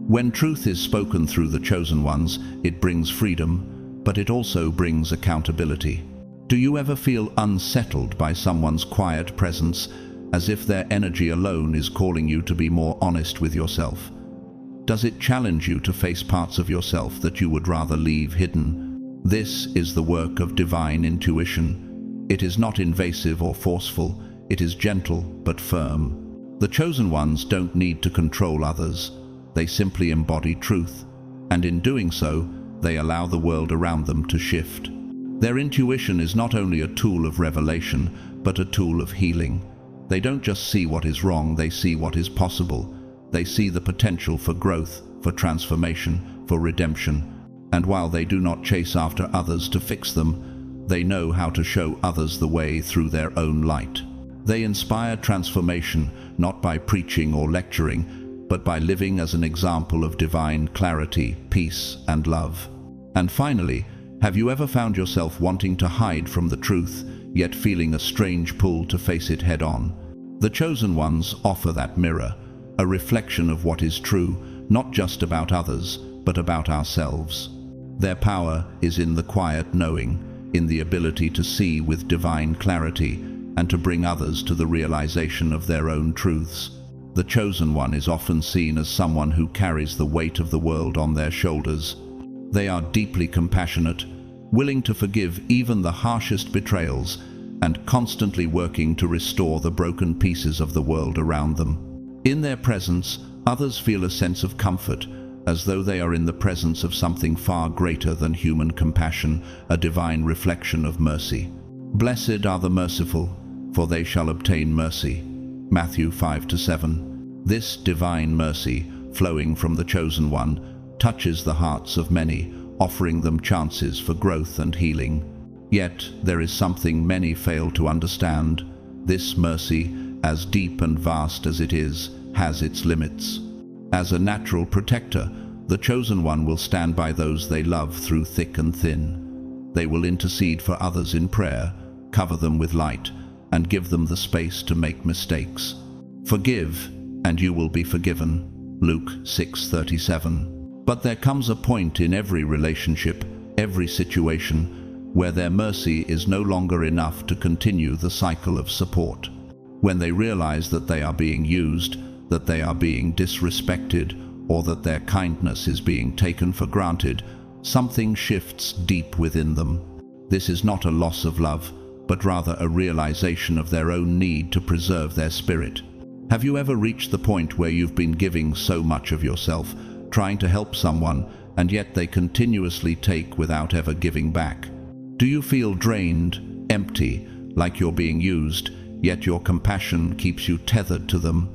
When truth is spoken through the chosen ones, it brings freedom, but it also brings accountability. Do you ever feel unsettled by someone's quiet presence, as if their energy alone is calling you to be more honest with yourself? Does it challenge you to face parts of yourself that you would rather leave hidden? This is the work of divine intuition. It is not invasive or forceful, it is gentle but firm. The chosen ones don't need to control others. They simply embody truth, and in doing so, they allow the world around them to shift. Their intuition is not only a tool of revelation, but a tool of healing. They don't just see what is wrong, they see what is possible. They see the potential for growth, for transformation, for redemption. And while they do not chase after others to fix them, they know how to show others the way through their own light. They inspire transformation, not by preaching or lecturing, but by living as an example of divine clarity, peace, and love. And finally, have you ever found yourself wanting to hide from the truth, yet feeling a strange pull to face it head-on? The chosen ones offer that mirror, a reflection of what is true, not just about others, but about ourselves. Their power is in the quiet knowing, in the ability to see with divine clarity, and to bring others to the realization of their own truths. The chosen one is often seen as someone who carries the weight of the world on their shoulders. They are deeply compassionate, willing to forgive even the harshest betrayals, and constantly working to restore the broken pieces of the world around them. In their presence, others feel a sense of comfort, as though they are in the presence of something far greater than human compassion, a divine reflection of mercy. Blessed are the merciful, for they shall obtain mercy. Matthew 5-7. This divine mercy, flowing from the chosen one, touches the hearts of many, offering them chances for growth and healing. Yet there is something many fail to understand. This mercy, as deep and vast as it is, has its limits. As a natural protector, the chosen one will stand by those they love through thick and thin. They will intercede for others in prayer, cover them with light, and give them the space to make mistakes. Forgive, and you will be forgiven. Luke 6:37. But there comes a point in every relationship, every situation, where their mercy is no longer enough to continue the cycle of support. When they realize that they are being used, that they are being disrespected, or that their kindness is being taken for granted, something shifts deep within them. This is not a loss of love, but rather a realization of their own need to preserve their spirit. Have you ever reached the point where you've been giving so much of yourself, trying to help someone, and yet they continuously take without ever giving back? Do you feel drained, empty, like you're being used, yet your compassion keeps you tethered to them?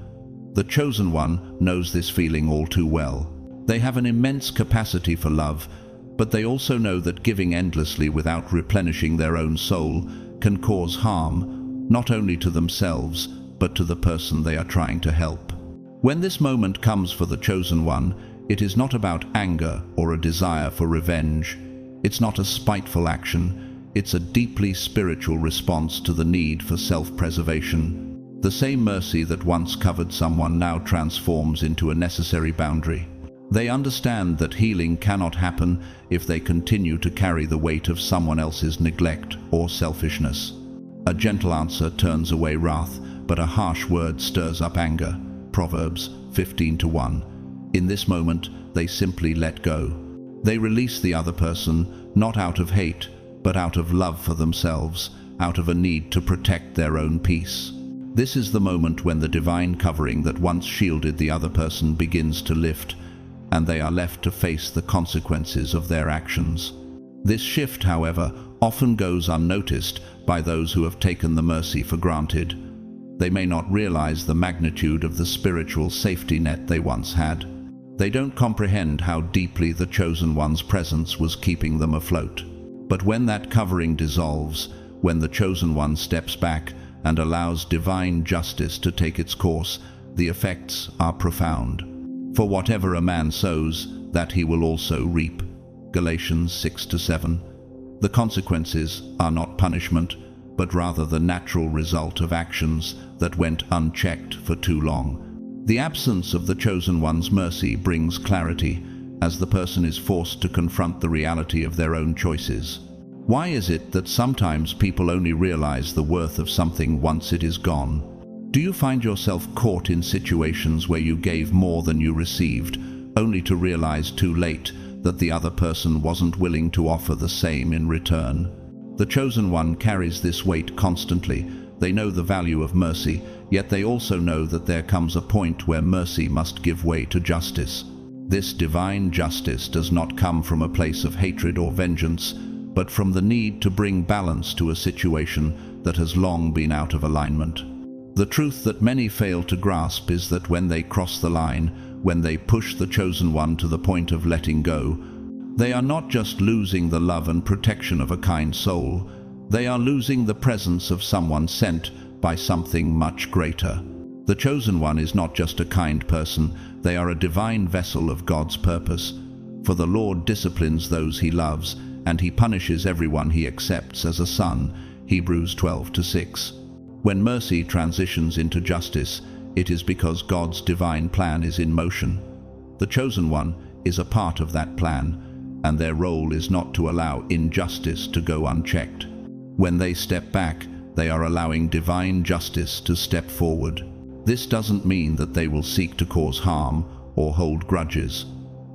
The chosen one knows this feeling all too well. They have an immense capacity for love, but they also know that giving endlessly without replenishing their own soul can cause harm, not only to themselves, but to the person they are trying to help. When this moment comes for the chosen one, it is not about anger or a desire for revenge. It's not a spiteful action. It's a deeply spiritual response to the need for self-preservation. The same mercy that once covered someone now transforms into a necessary boundary. They understand that healing cannot happen if they continue to carry the weight of someone else's neglect or selfishness. A gentle answer turns away wrath, but a harsh word stirs up anger. Proverbs 15:1. In this moment, they simply let go. They release the other person, not out of hate, but out of love for themselves, out of a need to protect their own peace. This is the moment when the divine covering that once shielded the other person begins to lift, and they are left to face the consequences of their actions. This shift, however, often goes unnoticed by those who have taken the mercy for granted. They may not realize the magnitude of the spiritual safety net they once had. They don't comprehend how deeply the chosen one's presence was keeping them afloat. But when that covering dissolves, when the chosen one steps back and allows divine justice to take its course, the effects are profound. For whatever a man sows, that he will also reap. Galatians 6-7. The consequences are not punishment, but rather the natural result of actions that went unchecked for too long. The absence of the chosen one's mercy brings clarity, as the person is forced to confront the reality of their own choices. Why is it that sometimes people only realize the worth of something once it is gone? Do you find yourself caught in situations where you gave more than you received, only to realize too late that the other person wasn't willing to offer the same in return? The chosen one carries this weight constantly. They know the value of mercy, yet they also know that there comes a point where mercy must give way to justice. This divine justice does not come from a place of hatred or vengeance, but from the need to bring balance to a situation that has long been out of alignment. The truth that many fail to grasp is that when they cross the line, when they push the chosen one to the point of letting go, they are not just losing the love and protection of a kind soul, they are losing the presence of someone sent by something much greater. The chosen one is not just a kind person, they are a divine vessel of God's purpose. For the Lord disciplines those he loves, and he punishes everyone he accepts as a son. Hebrews 12-6. When mercy transitions into justice, it is because God's divine plan is in motion. The chosen one is a part of that plan, and their role is not to allow injustice to go unchecked. When they step back, they are allowing divine justice to step forward. This doesn't mean that they will seek to cause harm or hold grudges.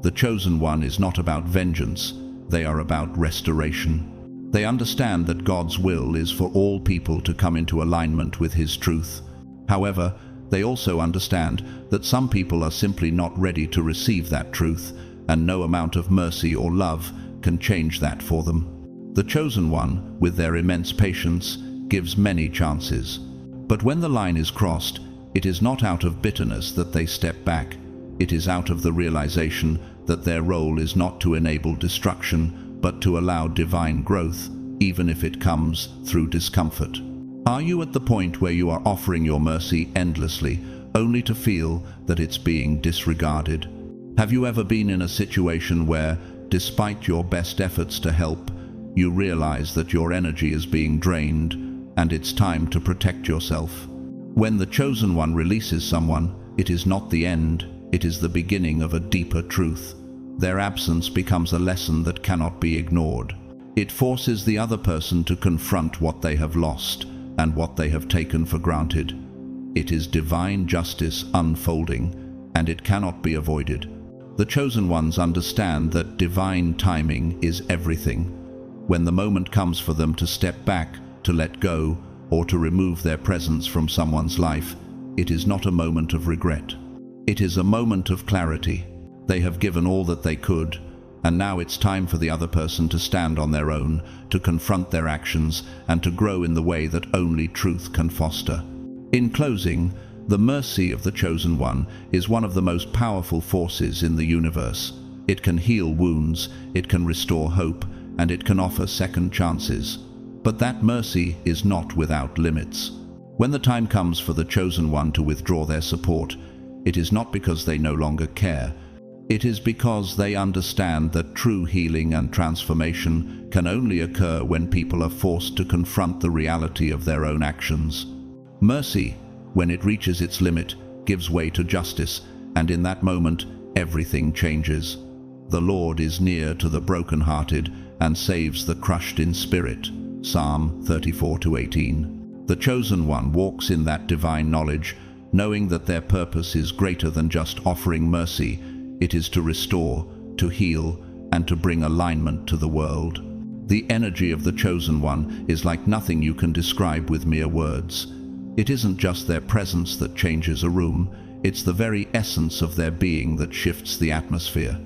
The chosen one is not about vengeance, they are about restoration. They understand that God's will is for all people to come into alignment with His truth. However, they also understand that some people are simply not ready to receive that truth, and no amount of mercy or love can change that for them. The chosen one, with their immense patience, gives many chances. But when the line is crossed, it is not out of bitterness that they step back. It is out of the realization that their role is not to enable destruction, but to allow divine growth, even if it comes through discomfort. Are you at the point where you are offering your mercy endlessly, only to feel that it's being disregarded? Have you ever been in a situation where, despite your best efforts to help, you realize that your energy is being drained and it's time to protect yourself? When the chosen one releases someone, it is not the end, it is the beginning of a deeper truth. Their absence becomes a lesson that cannot be ignored. It forces the other person to confront what they have lost and what they have taken for granted. It is divine justice unfolding, and it cannot be avoided. The chosen ones understand that divine timing is everything. When the moment comes for them to step back, to let go, or to remove their presence from someone's life, it is not a moment of regret. It is a moment of clarity. They have given all that they could, and now it's time for the other person to stand on their own, to confront their actions, and to grow in the way that only truth can foster. In closing, the mercy of the chosen one is one of the most powerful forces in the universe. It can heal wounds, it can restore hope, and it can offer second chances. But that mercy is not without limits. When the time comes for the chosen one to withdraw their support, it is not because they no longer care. It is because they understand that true healing and transformation can only occur when people are forced to confront the reality of their own actions. Mercy, when it reaches its limit, gives way to justice, and in that moment, everything changes. The Lord is near to the brokenhearted and saves the crushed in spirit. Psalm 34-18. The chosen one walks in that divine knowledge, knowing that their purpose is greater than just offering mercy. It is to restore, to heal, and to bring alignment to the world. The energy of the chosen one is like nothing you can describe with mere words. It isn't just their presence that changes a room, it's the very essence of their being that shifts the atmosphere.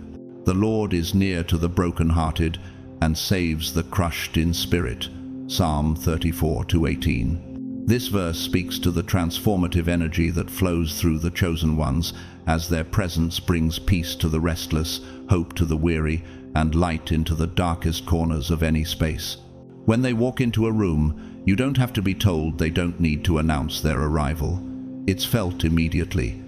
The Lord is near to the brokenhearted and saves the crushed in spirit. Psalm 34-18. This verse speaks to the transformative energy that flows through the chosen ones as their presence brings peace to the restless, hope to the weary, and light into the darkest corners of any space. When they walk into a room, you don't have to be told, they don't need to announce their arrival. It's felt immediately.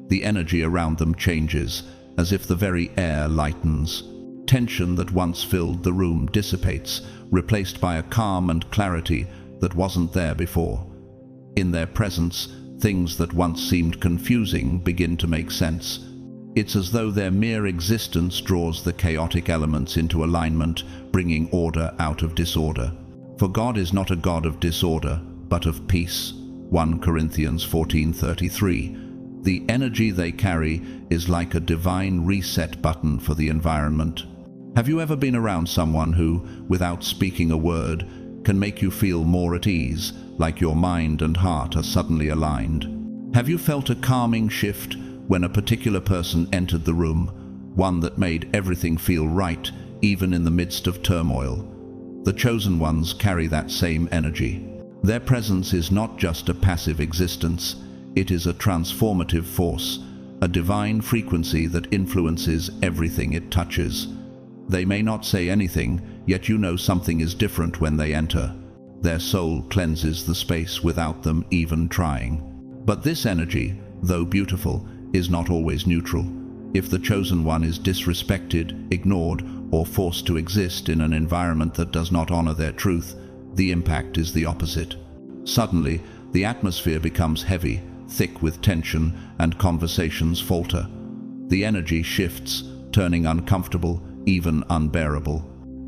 The energy around them changes, as if the very air lightens. Tension that once filled the room dissipates, replaced by a calm and clarity that wasn't there before. In their presence, things that once seemed confusing begin to make sense. It's as though their mere existence draws the chaotic elements into alignment, bringing order out of disorder. For God is not a God of disorder, but of peace. 1 Corinthians 14:33. The energy they carry is like a divine reset button for the environment. Have you ever been around someone who, without speaking a word, can make you feel more at ease, like your mind and heart are suddenly aligned? Have you felt a calming shift when a particular person entered the room, one that made everything feel right, even in the midst of turmoil? The chosen ones carry that same energy. Their presence is not just a passive existence, it is a transformative force, a divine frequency that influences everything it touches. They may not say anything, yet you know something is different when they enter. Their soul cleanses the space without them even trying. But this energy, though beautiful, is not always neutral. If the chosen one is disrespected, ignored, or forced to exist in an environment that does not honor their truth, the impact is the opposite. Suddenly, the atmosphere becomes heavy, thick with tension, and conversations falter. The energy shifts, turning uncomfortable, even unbearable.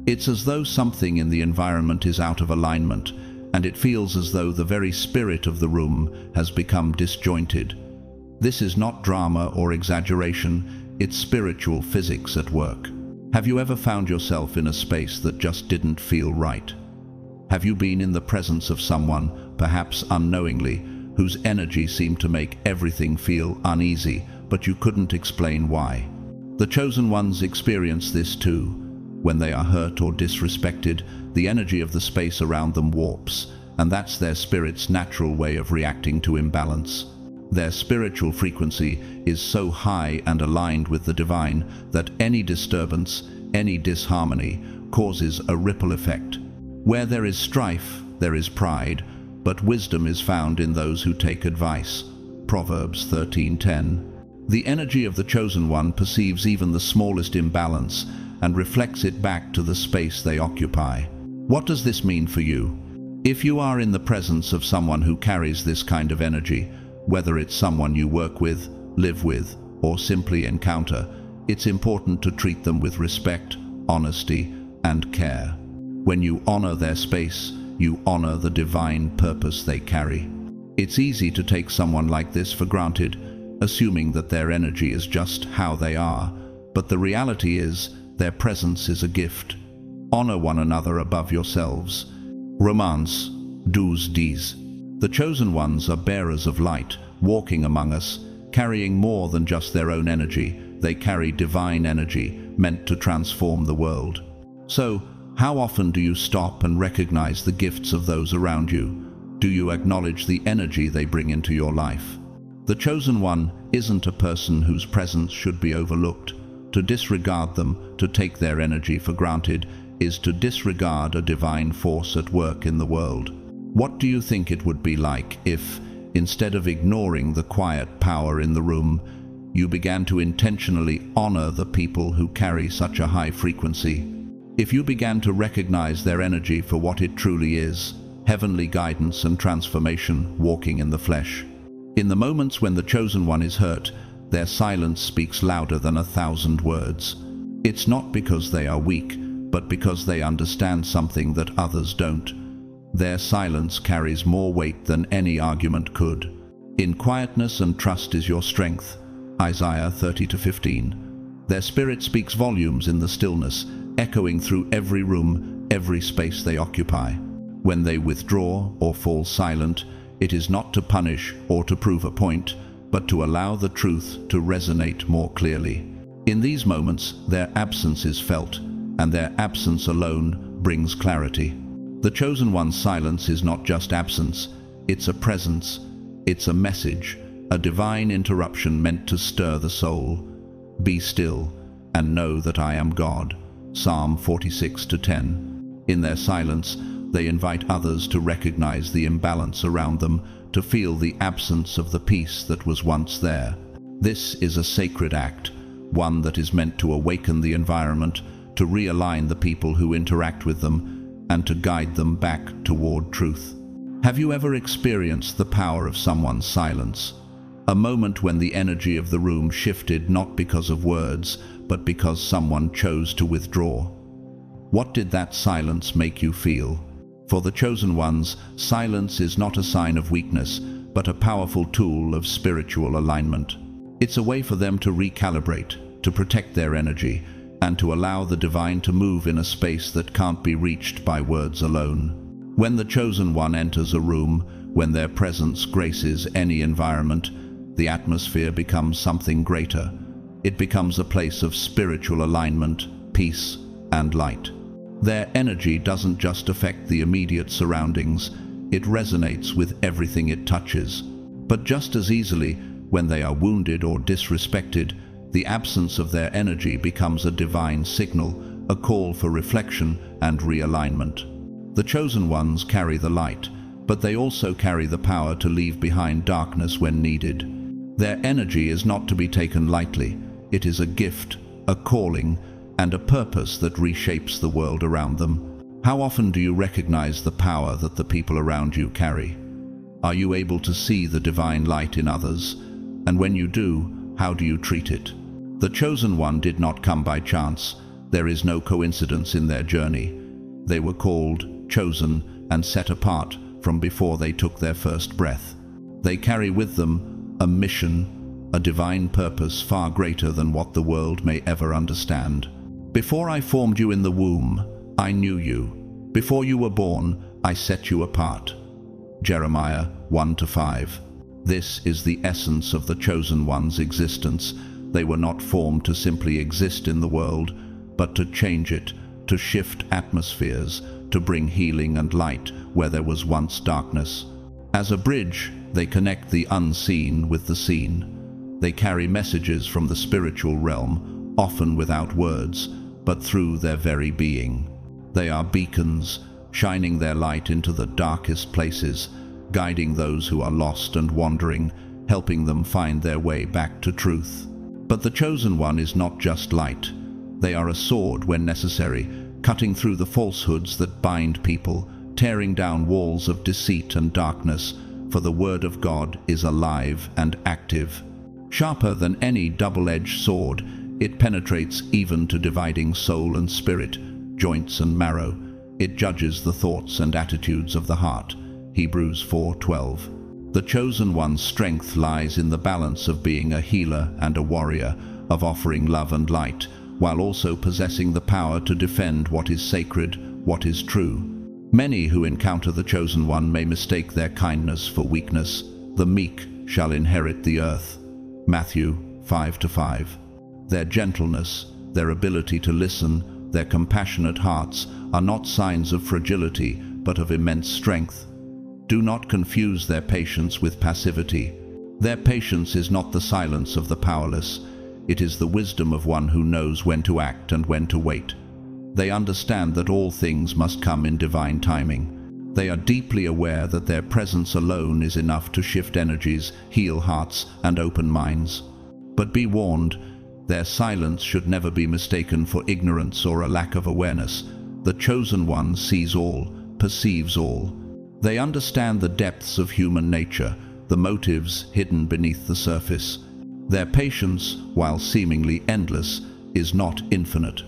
It's as though something in the environment is out of alignment, and it feels as though the very spirit of the room has become disjointed. This is not drama or exaggeration, it's spiritual physics at work. Have you ever found yourself in a space that just didn't feel right? Have you been in the presence of someone, perhaps unknowingly, whose energy seemed to make everything feel uneasy, but you couldn't explain why? The chosen ones experience this too. When they are hurt or disrespected, the energy of the space around them warps, and that's their spirit's natural way of reacting to imbalance. Their spiritual frequency is so high and aligned with the divine that any disturbance, any disharmony, causes a ripple effect. Where there is strife, there is pride, but wisdom is found in those who take advice. Proverbs 13:10. The energy of the chosen one perceives even the smallest imbalance and reflects it back to the space they occupy. What does this mean for you? If you are in the presence of someone who carries this kind of energy, whether it's someone you work with, live with, or simply encounter, it's important to treat them with respect, honesty, and care. When you honor their space, you honor the divine purpose they carry. It's easy to take someone like this for granted, assuming that their energy is just how they are, but the reality is their presence is a gift. Honor one another above yourselves. Romance 12:10. The chosen ones are bearers of light, walking among us, carrying more than just their own energy. They carry divine energy, meant to transform the world. So, how often do you stop and recognize the gifts of those around you? Do you acknowledge the energy they bring into your life? The chosen one isn't a person whose presence should be overlooked. To disregard them, to take their energy for granted, is to disregard a divine force at work in the world. What do you think it would be like if, instead of ignoring the quiet power in the room, you began to intentionally honor the people who carry such a high frequency? If you began to recognize their energy for what it truly is, heavenly guidance and transformation walking in the flesh. In the moments when the chosen one is hurt, their silence speaks louder than 1,000 words. It's not because they are weak, but because they understand something that others don't. Their silence carries more weight than any argument could. In quietness and trust is your strength. Isaiah 30:15. Their spirit speaks volumes in the stillness, echoing through every room, every space they occupy. When they withdraw or fall silent, it is not to punish or to prove a point, but to allow the truth to resonate more clearly. In these moments, their absence is felt, and their absence alone brings clarity. The chosen one's silence is not just absence, it's a presence, it's a message, a divine interruption meant to stir the soul. Be still and know that I am God. Psalm 46:10. In their silence, they invite others to recognize the imbalance around them, to feel the absence of the peace that was once there. This is a sacred act, one that is meant to awaken the environment, to realign the people who interact with them, and to guide them back toward truth. Have you ever experienced the power of someone's silence? A moment when the energy of the room shifted not because of words, but because someone chose to withdraw. What did that silence make you feel? For the chosen ones, silence is not a sign of weakness, but a powerful tool of spiritual alignment. It's a way for them to recalibrate, to protect their energy, and to allow the divine to move in a space that can't be reached by words alone. When the chosen one enters a room, when their presence graces any environment, the atmosphere becomes something greater. It becomes a place of spiritual alignment, peace, and light. Their energy doesn't just affect the immediate surroundings, it resonates with everything it touches. But just as easily, when they are wounded or disrespected, the absence of their energy becomes a divine signal, a call for reflection and realignment. The chosen ones carry the light, but they also carry the power to leave behind darkness when needed. Their energy is not to be taken lightly. It is a gift, a calling, and a purpose that reshapes the world around them. How often do you recognize the power that the people around you carry? Are you able to see the divine light in others? And when you do, how do you treat it? The chosen one did not come by chance. There is no coincidence in their journey. They were called, chosen, and set apart from before they took their first breath. They carry with them a mission, a divine purpose far greater than what the world may ever understand. Before I formed you in the womb, I knew you. Before you were born, I set you apart. Jeremiah 1-5. This is the essence of the chosen one's existence. They were not formed to simply exist in the world, but to change it, to shift atmospheres, to bring healing and light where there was once darkness. As a bridge, they connect the unseen with the seen. They carry messages from the spiritual realm, often without words, but through their very being. They are beacons, shining their light into the darkest places, guiding those who are lost and wandering, helping them find their way back to truth. But the chosen one is not just light. They are a sword when necessary, cutting through the falsehoods that bind people, tearing down walls of deceit and darkness, for the word of God is alive and active. Sharper than any double-edged sword, it penetrates even to dividing soul and spirit, joints and marrow. It judges the thoughts and attitudes of the heart. Hebrews 4:12. The chosen one's strength lies in the balance of being a healer and a warrior, of offering love and light, while also possessing the power to defend what is sacred, what is true. Many who encounter the chosen one may mistake their kindness for weakness. The meek shall inherit the earth. Matthew 5:5. Their gentleness, their ability to listen, their compassionate hearts are not signs of fragility, but of immense strength. Do not confuse their patience with passivity. Their patience is not the silence of the powerless. It is the wisdom of one who knows when to act and when to wait. They understand that all things must come in divine timing. They are deeply aware that their presence alone is enough to shift energies, heal hearts, and open minds. But be warned, their silence should never be mistaken for ignorance or a lack of awareness. The chosen one sees all, perceives all. They understand the depths of human nature, the motives hidden beneath the surface. Their patience, while seemingly endless, is not infinite.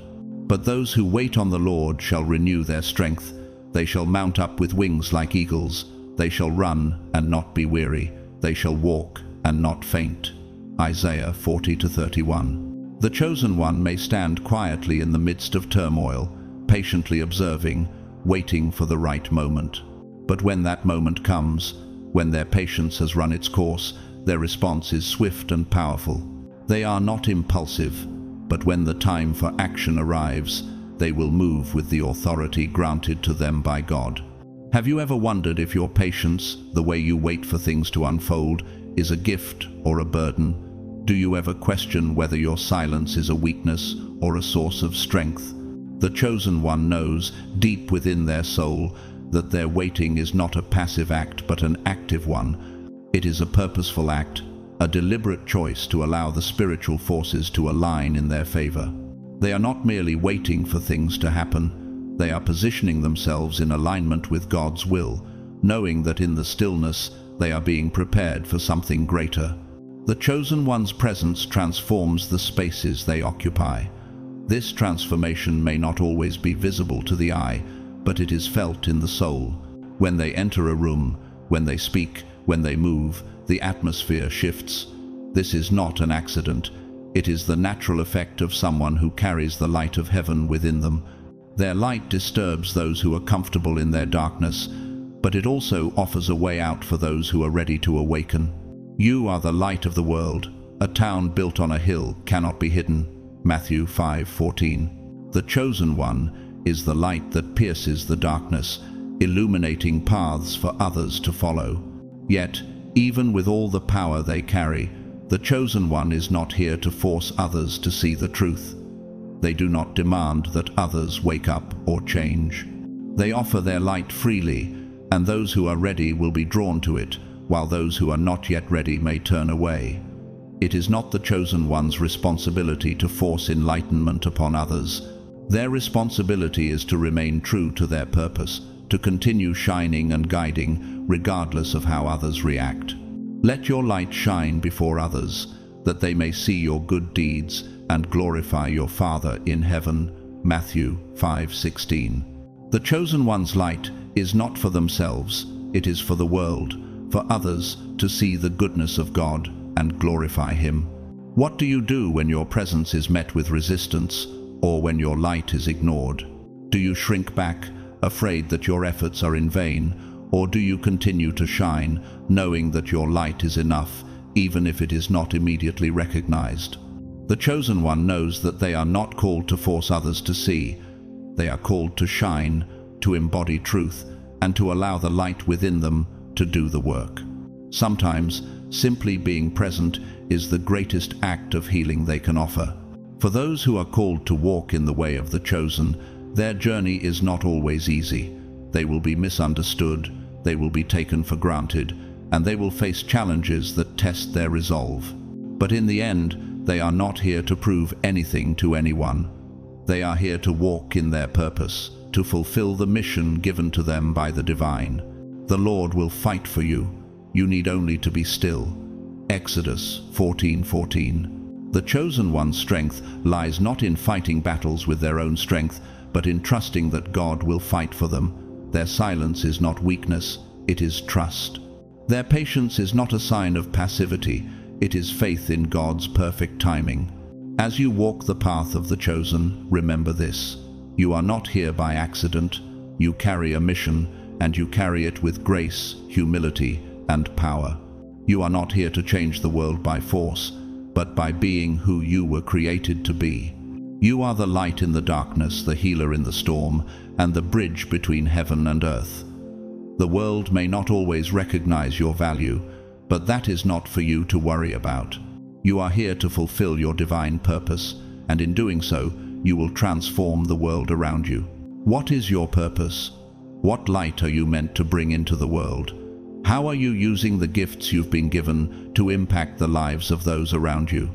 But those who wait on the Lord shall renew their strength. They shall mount up with wings like eagles. They shall run and not be weary. They shall walk and not faint. Isaiah 40-31. The chosen one may stand quietly in the midst of turmoil, patiently observing, waiting for the right moment. But when that moment comes, when their patience has run its course, their response is swift and powerful. They are not impulsive, but when the time for action arrives, they will move with the authority granted to them by God. Have you ever wondered if your patience, the way you wait for things to unfold, is a gift or a burden? Do you ever question whether your silence is a weakness or a source of strength? The chosen one knows, deep within their soul, that their waiting is not a passive act but an active one. It is a purposeful act, a deliberate choice to allow the spiritual forces to align in their favor. They are not merely waiting for things to happen. They are positioning themselves in alignment with God's will, knowing that in the stillness they are being prepared for something greater. The chosen one's presence transforms the spaces they occupy. This transformation may not always be visible to the eye, but it is felt in the soul. When they enter a room, when they speak, when they move, the atmosphere shifts. This is not an accident. It is the natural effect of someone who carries the light of heaven within them. Their light disturbs those who are comfortable in their darkness, but it also offers a way out for those who are ready to awaken. You are the light of the world. A town built on a hill cannot be hidden. Matthew 5:14. The chosen one is the light that pierces the darkness, illuminating paths for others to follow. Yet, even with all the power they carry, the chosen one is not here to force others to see the truth. They do not demand that others wake up or change. They offer their light freely, and those who are ready will be drawn to it, while those who are not yet ready may turn away. It is not the chosen one's responsibility to force enlightenment upon others. Their responsibility is to remain true to their purpose, to continue shining and guiding regardless of how others react. Let your light shine before others, that they may see your good deeds and glorify your Father in heaven. Matthew 5:16. The chosen one's light is not for themselves, it is for the world, for others to see the goodness of God and glorify Him. What do you do when your presence is met with resistance, or when your light is ignored? Do you shrink back, afraid that your efforts are in vain, or do you continue to shine, knowing that your light is enough, even if it is not immediately recognized? The chosen one knows that they are not called to force others to see. They are called to shine, to embody truth, and to allow the light within them to do the work. Sometimes, simply being present is the greatest act of healing they can offer. For those who are called to walk in the way of the chosen, their journey is not always easy. They will be misunderstood, they will be taken for granted, and they will face challenges that test their resolve. But in the end, they are not here to prove anything to anyone. They are here to walk in their purpose, to fulfill the mission given to them by the divine. The Lord will fight for you. You need only to be still. Exodus 14:14. The chosen one's strength lies not in fighting battles with their own strength, but in trusting that God will fight for them. Their silence is not weakness, it is trust. Their patience is not a sign of passivity, it is faith in God's perfect timing. As you walk the path of the chosen, remember this: you are not here by accident. You carry a mission, and you carry it with grace, humility, and power. You are not here to change the world by force, but by being who you were created to be. You are the light in the darkness, the healer in the storm, and the bridge between heaven and earth. The world may not always recognize your value, but that is not for you to worry about. You are here to fulfill your divine purpose, and in doing so, you will transform the world around you. What is your purpose? What light are you meant to bring into the world? How are you using the gifts you've been given to impact the lives of those around you?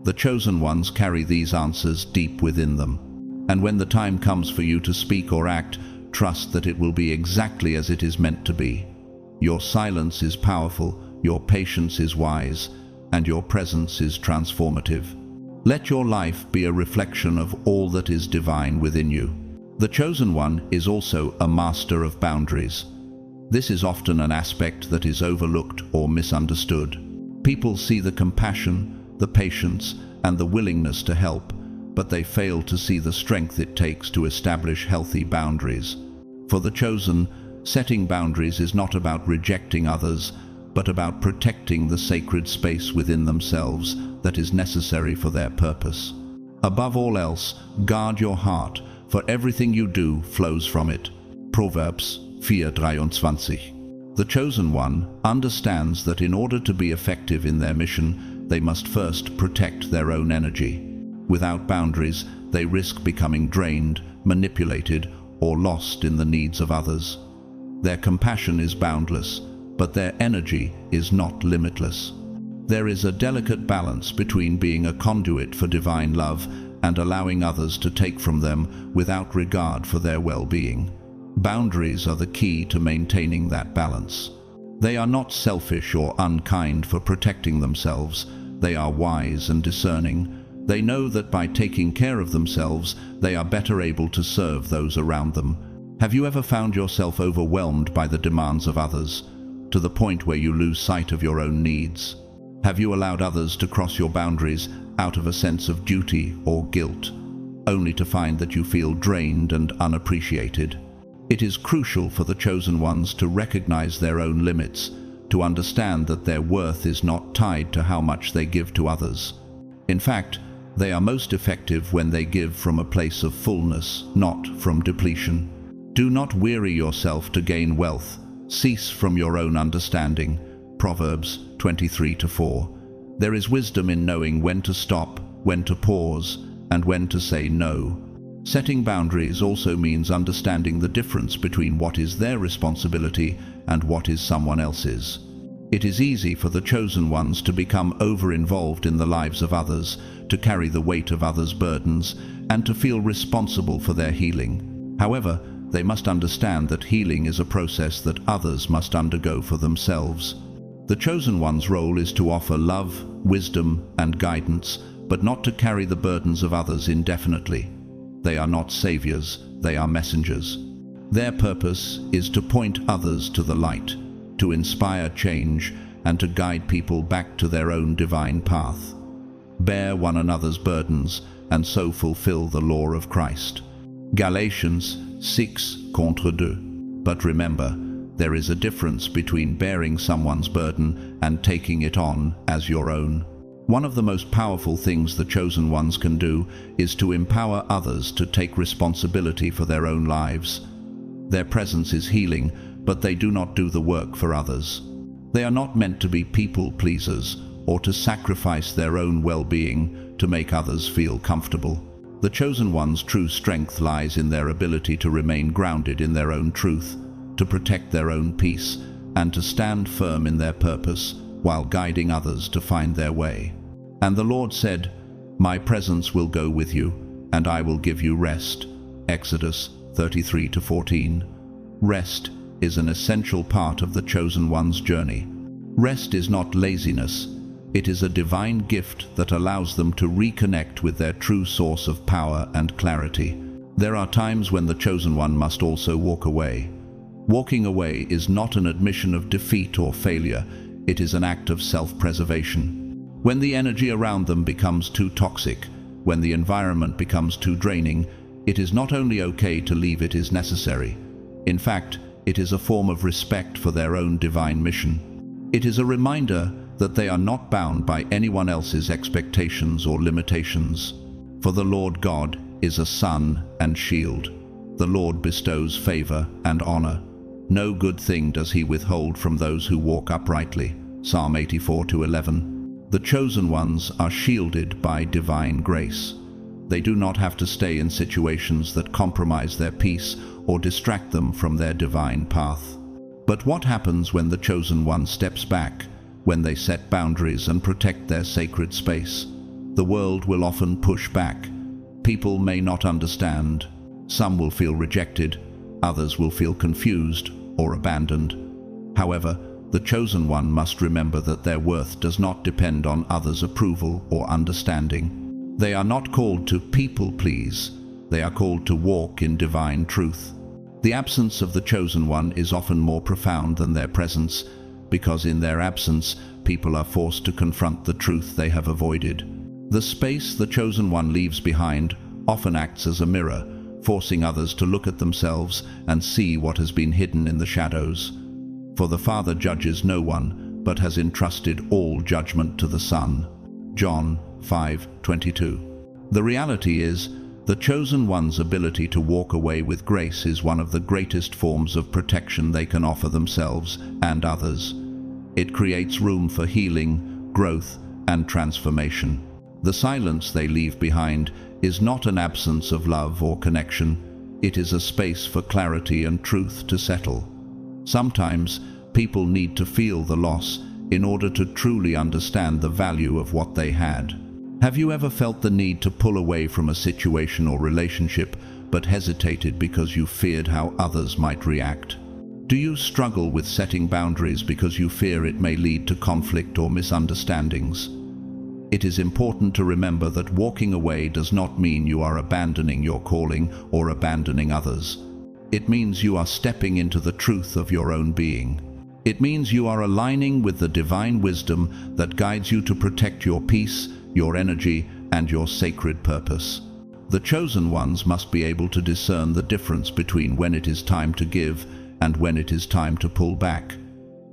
The chosen ones carry these answers deep within them. And when the time comes for you to speak or act, trust that it will be exactly as it is meant to be. Your silence is powerful, your patience is wise, and your presence is transformative. Let your life be a reflection of all that is divine within you. The chosen one is also a master of boundaries. This is often an aspect that is overlooked or misunderstood. People see the compassion, the patience, and the willingness to help, but they fail to see the strength it takes to establish healthy boundaries. For the chosen, setting boundaries is not about rejecting others, but about protecting the sacred space within themselves that is necessary for their purpose. Above all else, guard your heart, for everything you do flows from it. Proverbs 4:23. The chosen one understands that in order to be effective in their mission, they must first protect their own energy. Without boundaries, they risk becoming drained, manipulated, or lost in the needs of others. Their compassion is boundless, but their energy is not limitless. There is a delicate balance between being a conduit for divine love and allowing others to take from them without regard for their well-being. Boundaries are the key to maintaining that balance. They are not selfish or unkind for protecting themselves. They are wise and discerning. They know that by taking care of themselves, they are better able to serve those around them. Have you ever found yourself overwhelmed by the demands of others, to the point where you lose sight of your own needs? Have you allowed others to cross your boundaries out of a sense of duty or guilt, only to find that you feel drained and unappreciated? It is crucial for the chosen ones to recognize their own limits, to understand that their worth is not tied to how much they give to others. In fact, they are most effective when they give from a place of fullness, not from depletion. Do not weary yourself to gain wealth. Cease from your own understanding. Proverbs 23:4. There is wisdom in knowing when to stop, when to pause, and when to say no. Setting boundaries also means understanding the difference between what is their responsibility and what is someone else's. It is easy for the chosen ones to become over-involved in the lives of others, to carry the weight of others' burdens, and to feel responsible for their healing. However, They must understand that healing is a process that others must undergo for themselves. The chosen one's role is to offer love, wisdom, and guidance, but not to carry the burdens of others indefinitely. They are not saviors, they are messengers. Their purpose is to point others to the light, to inspire change, and to guide people back to their own divine path. Bear one another's burdens, and so fulfill the law of Christ. Galatians 6:2. But remember, there is a difference between bearing someone's burden and taking it on as your own. One of the most powerful things the chosen ones can do is to empower others to take responsibility for their own lives. Their presence is healing, but they do not do the work for others. They are not meant to be people pleasers or to sacrifice their own well-being to make others feel comfortable. The chosen ones' true strength lies in their ability to remain grounded in their own truth, to protect their own peace, and to stand firm in their purpose while guiding others to find their way. And the Lord said, "My presence will go with you, and I will give you rest." Exodus 33:14. Rest is an essential part of the chosen one's journey. Rest is not laziness. It is a divine gift that allows them to reconnect with their true source of power and clarity. There are times when the chosen one must also walk away. Walking away is not an admission of defeat or failure. It is an act of self-preservation. When the energy around them becomes too toxic, when the environment becomes too draining, it is not only okay to leave, it is necessary. In fact, it is a form of respect for their own divine mission. It is a reminder that they are not bound by anyone else's expectations or limitations. For the Lord God is a sun and shield. The Lord bestows favor and honor. No good thing does he withhold from those who walk uprightly. Psalm 84:11. The chosen ones are shielded by divine grace. They do not have to stay in situations that compromise their peace or distract them from their divine path. But what happens when the chosen one steps back, when they set boundaries and protect their sacred space? The world will often push back. People may not understand. Some will feel rejected, others will feel confused or abandoned. However, the chosen one must remember that their worth does not depend on others' approval or understanding. They are not called to people please. They are called to walk in divine truth. The absence of the chosen one is often more profound than their presence, because in their absence, people are forced to confront the truth they have avoided. The space the chosen one leaves behind often acts as a mirror, forcing others to look at themselves and see what has been hidden in the shadows. For the Father judges no one, but has entrusted all judgment to the Son. John 5:22. The reality is, the chosen one's ability to walk away with grace is one of the greatest forms of protection they can offer themselves and others. It creates room for healing, growth, and transformation. The silence they leave behind is not an absence of love or connection. It is a space for clarity and truth to settle. Sometimes, people need to feel the loss in order to truly understand the value of what they had. Have you ever felt the need to pull away from a situation or relationship, but hesitated because you feared how others might react? Do you struggle with setting boundaries because you fear it may lead to conflict or misunderstandings? It is important to remember that walking away does not mean you are abandoning your calling or abandoning others. It means you are stepping into the truth of your own being. It means you are aligning with the divine wisdom that guides you to protect your peace, your energy, and your sacred purpose. The chosen ones must be able to discern the difference between when it is time to give and when it is time to pull back.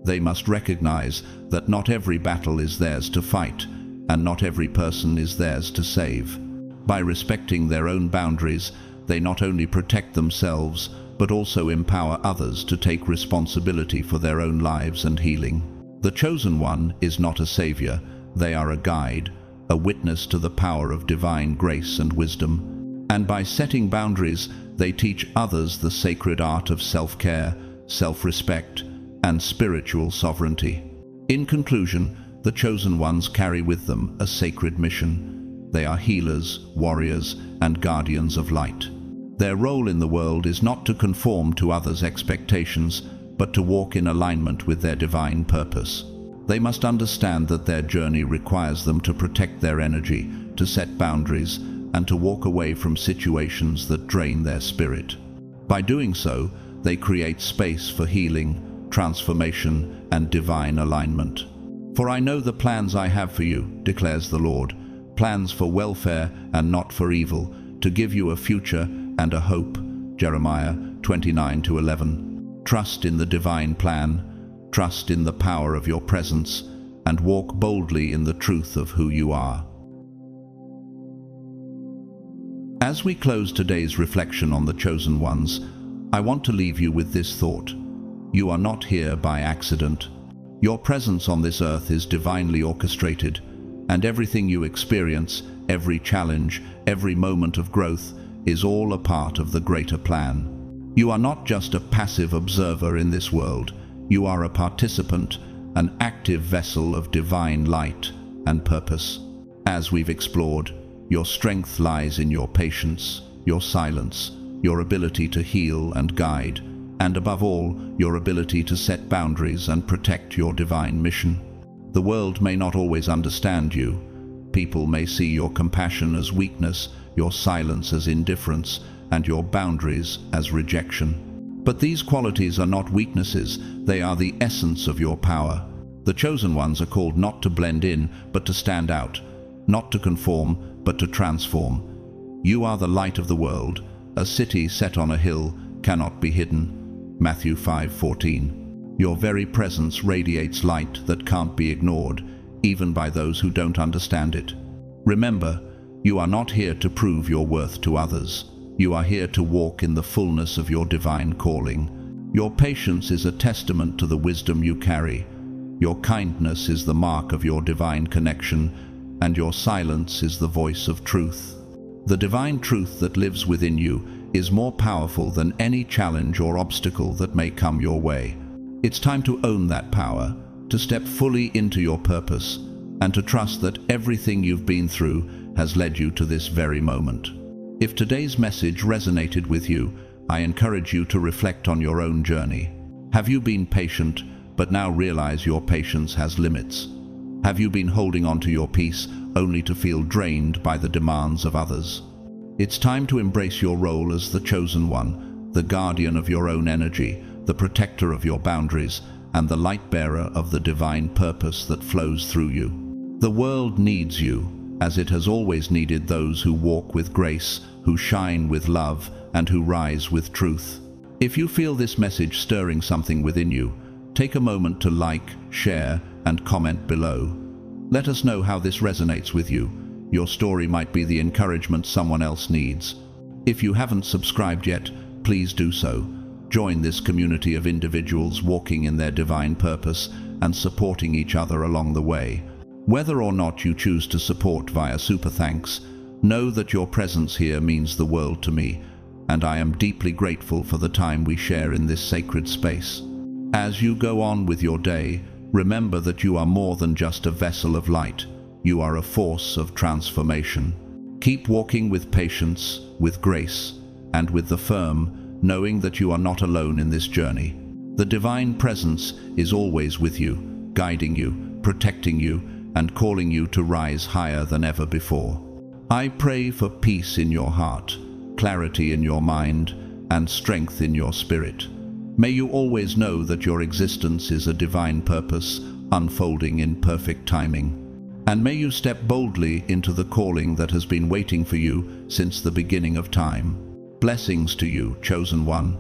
They must recognize that not every battle is theirs to fight, and not every person is theirs to save. By respecting their own boundaries, they not only protect themselves, but also empower others to take responsibility for their own lives and healing. The chosen one is not a savior, they are a guide, a witness to the power of divine grace and wisdom. And by setting boundaries, they teach others the sacred art of self-care, self-respect, and spiritual sovereignty. In conclusion, the chosen ones carry with them a sacred mission. They are healers, warriors, and guardians of light. Their role in the world is not to conform to others' expectations, but to walk in alignment with their divine purpose. They must understand that their journey requires them to protect their energy, to set boundaries, and to walk away from situations that drain their spirit. By doing so, they create space for healing, transformation, and divine alignment. For I know the plans I have for you, declares the Lord, plans for welfare and not for evil, to give you a future and a hope. Jeremiah 29:11. Trust in the divine plan, trust in the power of your presence, and walk boldly in the truth of who you are. As we close today's reflection on the chosen ones, I want to leave you with this thought. You are not here by accident. Your presence on this earth is divinely orchestrated, and everything you experience, every challenge, every moment of growth, is all a part of the greater plan. You are not just a passive observer in this world. You are a participant, an active vessel of divine light and purpose. As we've explored, your strength lies in your patience, your silence, your ability to heal and guide, and above all, your ability to set boundaries and protect your divine mission. The world may not always understand you. People may see your compassion as weakness, your silence as indifference, and your boundaries as rejection. But these qualities are not weaknesses, they are the essence of your power. The chosen ones are called not to blend in, but to stand out, not to conform, but to transform. You are the light of the world. A city set on a hill cannot be hidden. Matthew 5:14. Your very presence radiates light that can't be ignored, even by those who don't understand it. Remember, you are not here to prove your worth to others. You are here to walk in the fullness of your divine calling. Your patience is a testament to the wisdom you carry. Your kindness is the mark of your divine connection, and your silence is the voice of truth. The divine truth that lives within you is more powerful than any challenge or obstacle that may come your way. It's time to own that power, to step fully into your purpose, and to trust that everything you've been through has led you to this very moment. If today's message resonated with you, I encourage you to reflect on your own journey. Have you been patient, but now realize your patience has limits? Have you been holding on to your peace only to feel drained by the demands of others? It's time to embrace your role as the chosen one, the guardian of your own energy, the protector of your boundaries, and the light-bearer of the divine purpose that flows through you. The world needs you, as it has always needed those who walk with grace, who shine with love, and who rise with truth. If you feel this message stirring something within you, take a moment to like, share, and comment below. Let us know how this resonates with you. Your story might be the encouragement someone else needs. If you haven't subscribed yet, please do so. Join this community of individuals walking in their divine purpose and supporting each other along the way. Whether or not you choose to support via Super Thanks, know that your presence here means the world to me, and I am deeply grateful for the time we share in this sacred space. As you go on with your day, remember that you are more than just a vessel of light. You are a force of transformation. Keep walking with patience, with grace, and with the firm, knowing that you are not alone in this journey. The divine presence is always with you, guiding you, protecting you, and calling you to rise higher than ever before. I pray for peace in your heart, clarity in your mind, and strength in your spirit. May you always know that your existence is a divine purpose, unfolding in perfect timing. And may you step boldly into the calling that has been waiting for you since the beginning of time. Blessings to you, chosen one.